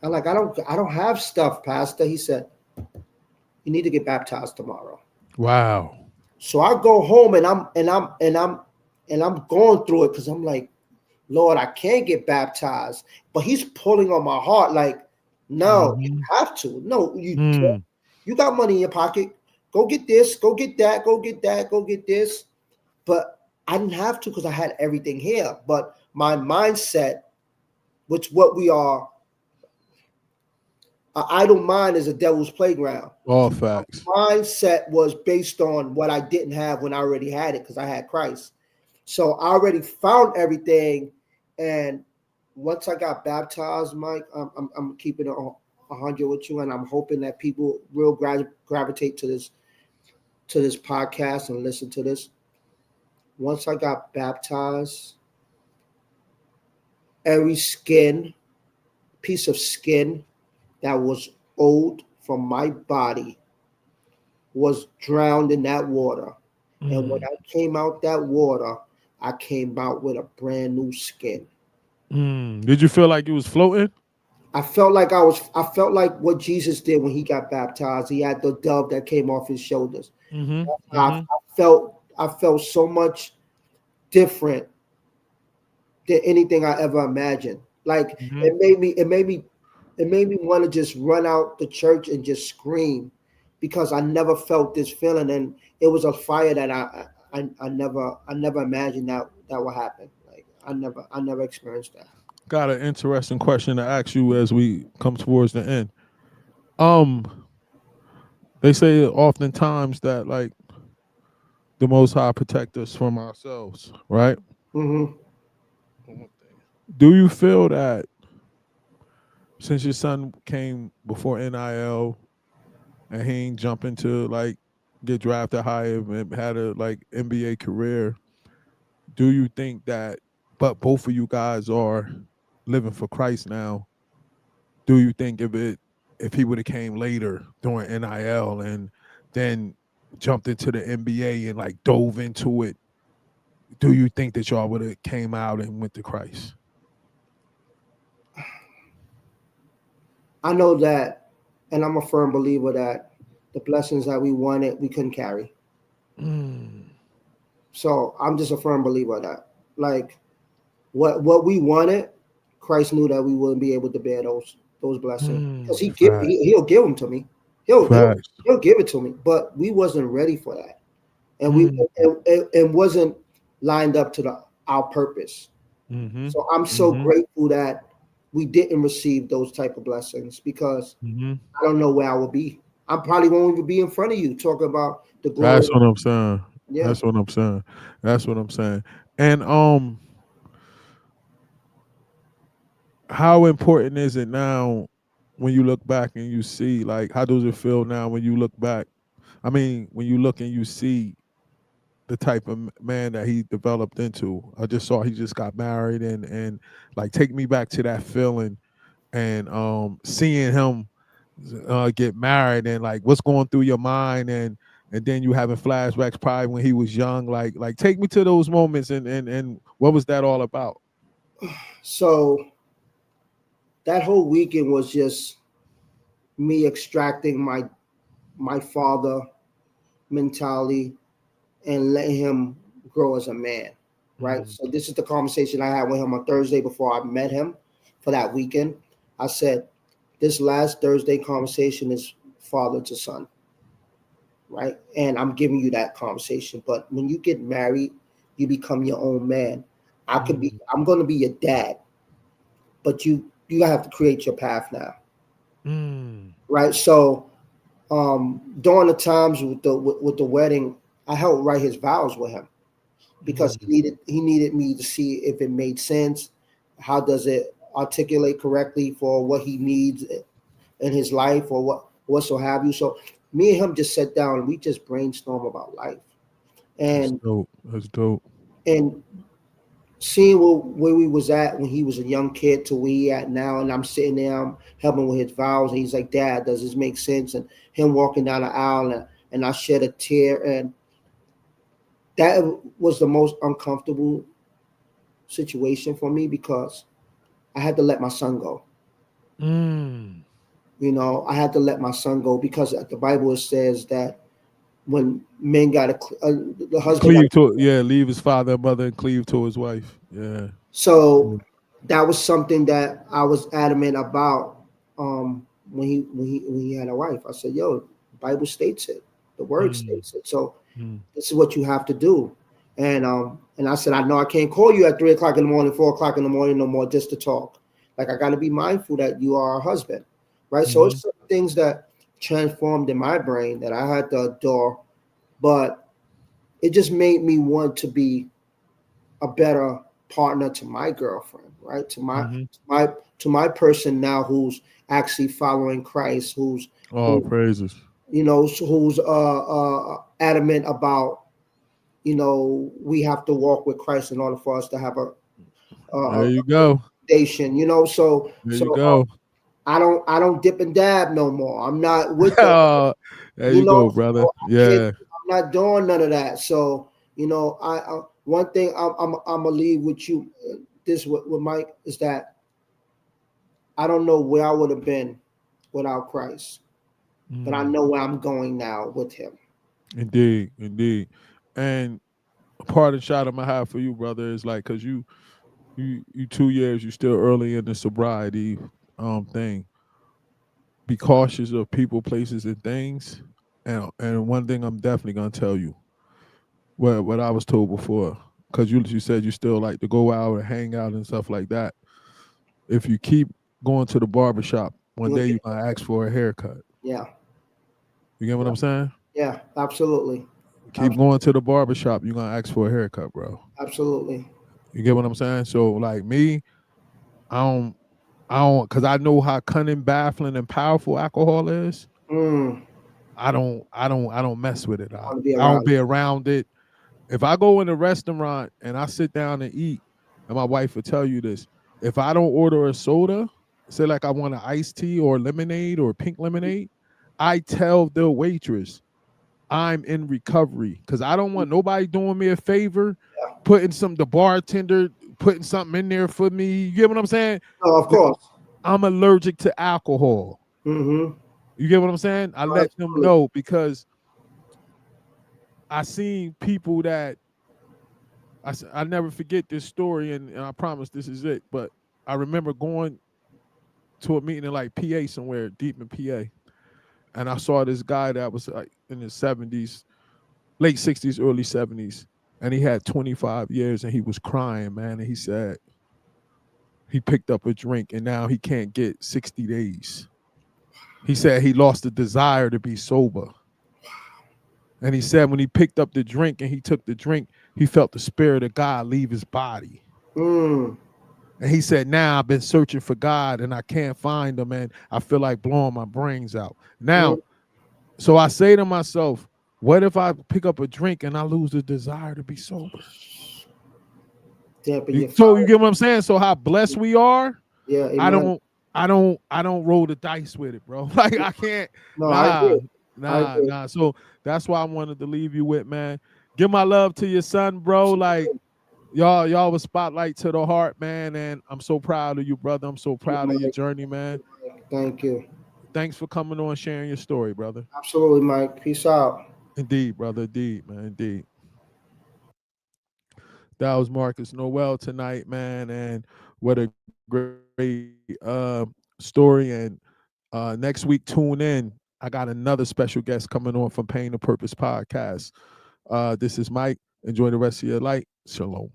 I don't have stuff, Pastor. He said, "You need to get baptized tomorrow." Wow. So I go home and I'm going through it, because I'm like, "Lord, I can't get baptized." But he's pulling on my heart like, "No, you Mm-hmm. have to. No, you can't. Mm. You got money in your pocket. Go get this, go get that, go get that, go get this." But I didn't have to, because I had everything here. But my mindset, which what we are, an idle mind is a devil's playground. All facts. Mindset was based on what I didn't have when I already had it, because I had Christ. So I already found everything. And once I got baptized, Mike, I'm keeping it 100 with you, and I'm hoping that people will gravitate to this podcast and listen to this. once I got baptized, every piece of skin that was old from my body was drowned in that water. And when Mm. I came out that water, I came out with a brand new skin. Mm. Did you feel like you was floating? I felt like what Jesus did when he got baptized. He had the dove that came off his shoulders. Mm-hmm. I Mm-hmm. felt so much different than anything I ever imagined. Like Mm-hmm. it made me want to just run out the church and just scream because I never felt this feeling, and it was a fire that I never imagined that would happen. Like I never experienced that. Got an interesting question to ask you as we come towards the end. Um, they say oftentimes that like the Most High protect us from ourselves, right? Hmm. Do you feel that since your son came before NIL and he ain't jump into like get drafted higher and had a like NBA career, do you think that? But both of you guys are living for Christ now. Do you think if he would have came later during NIL and then jumped into the NBA and like dove into it, do you think that y'all would have came out and went to Christ? I know that, and I'm a firm believer that the blessings that we wanted we couldn't carry. Mm, So I'm just a firm believer of that. Like what we wanted, Christ knew that we wouldn't be able to bear those blessings because fact, he'll give them to me. He'll he'll facts. he'll give it to me. But we wasn't ready for that, and we Mm, and wasn't lined up to our purpose. mm-hmm, So I'm so mm-hmm, grateful that we didn't receive those type of blessings because mm-hmm. I don't know where I would be. I probably won't even be in front of you talking about the glory. That's what I'm saying. Yeah. That's what I'm saying. That's what I'm saying. And how important is it now when you look back and you see like how does it feel now when you look back? I mean, when you look and you see the type of man that he developed into. I just saw he just got married and like take me back to that feeling and seeing him get married and like what's going through your mind and then you having flashbacks probably when he was young like take me to those moments and what was that all about? So that whole weekend was just me extracting my father mentality and letting him grow as a man. Right. Mm, So this is the conversation I had with him on Thursday before I met him for that weekend. I said, this last Thursday conversation is father to son, right? And I'm giving you that conversation. But when you get married, you become your own man. mm, I'm gonna be your dad, but you have to create your path now. mm, Right. So during the times with the wedding, I helped write his vows with him because mm, he needed me to see if it made sense. How does it articulate correctly for what he needs in his life or what so have you? So me and him just sat down and we just brainstorm about life that's and dope. That's dope. and seeing where we was at when he was a young kid to where he at now, and I'm sitting there, I'm helping with his vows, and he's like, "Dad, does this make sense?" And him walking down the aisle, and I shed a tear, and that was the most uncomfortable situation for me because I had to let my son go. Mm. You know, I had to let my son go because the Bible says that when men got the husband got Cleave to yeah, leave his father and mother and cleave to his wife. Yeah. so that was something that I was adamant about when he had a wife. I said, "Yo, the Bible states it. The word Mm, states it. So mm, this is what you have to do." And I said, "I know I can't call you at 3 o'clock in the morning, 4 o'clock in the morning no more just to talk. Like I got to be mindful that you are a husband, right?" So mm-hmm, it's certain things that transformed in my brain that I had to adore, but it just made me want to be a better partner to my girlfriend, right? mm-hmm. My to my person now who's actually following Christ, All who praises. who's adamant about we have to walk with Christ in order for us to have There a you go. foundation. So There you go. I don't dip and dab no more. I'm not with the Oh, there you go, brother. so Yeah. I'm not doing none of that. So I one thing I'm gonna leave with you, this with Mike, is that I don't know where I would have been without Christ, but I Mm, know where I'm going now with Him. indeed, indeed. And a part of the shot I'm gonna have for you, brother, is like because you 2 years, you still early in the sobriety thing. Be cautious of people, places, and things. And one thing I'm definitely gonna tell you, what I was told before, because you said you still like to go out and hang out and stuff like that. If you keep going to the barbershop, one You'll day get- you're gonna ask for a haircut. Yeah, You get what yeah, I'm saying? yeah, absolutely, Keep going to the barbershop, you're gonna ask for a haircut, bro. absolutely. You get what I'm saying? So like me, I don't I don't because I know how cunning, baffling, and powerful alcohol is. Mm, I don't mess with it. I I, want to be I don't around. be around it. If I go in a restaurant and I sit down and eat, and my wife will tell you this, if I don't order a soda, say like I want an iced tea or lemonade or pink lemonade, I tell the waitress I'm in recovery because I don't want nobody doing me a favor, putting the bartender putting something in there for me. You get what I'm saying? Oh, of course. I'm allergic to alcohol. Mm-hmm. You get what I'm saying? I Oh, let them absolutely. know because I seen people that I never forget this story, and I promise this is it. But I remember going to a meeting in like PA somewhere deep in PA, and I saw this guy that was like in his 70s, late 60s, early 70s, and he had 25 years, and he was crying, man. And he said he picked up a drink, and now he can't get 60 days. He said he lost the desire to be sober. And he said when he picked up the drink and he took the drink, he felt the spirit of God leave his body. Mm, And he said, now I've been searching for God and I can't find him, and I feel like blowing my brains out. mm. Now, so I say to myself, what if I pick up a drink and I lose the desire to be sober? Yeah, but you're So you fine. get what I'm saying? So how blessed we are, Yeah, I amen. don't I don't roll the dice with it, bro. Like I can't, No, I nah, agree. I agree. nah. So that's why I wanted to leave you with, man. Give my love to your son, bro. Like y'all was spotlight to the heart, man. And I'm so proud of you, brother. I'm so proud of your Mike. journey, man. Thank you. Thanks for coming on, sharing your story, brother. Absolutely, Mike. Peace out. Indeed, brother. Indeed, man. Indeed. That was Marcus Nowell tonight, man. And what a great story. And next week, tune in. I got another special guest coming on from Pain to Purpose podcast. This is Mike. Enjoy the rest of your life. Shalom.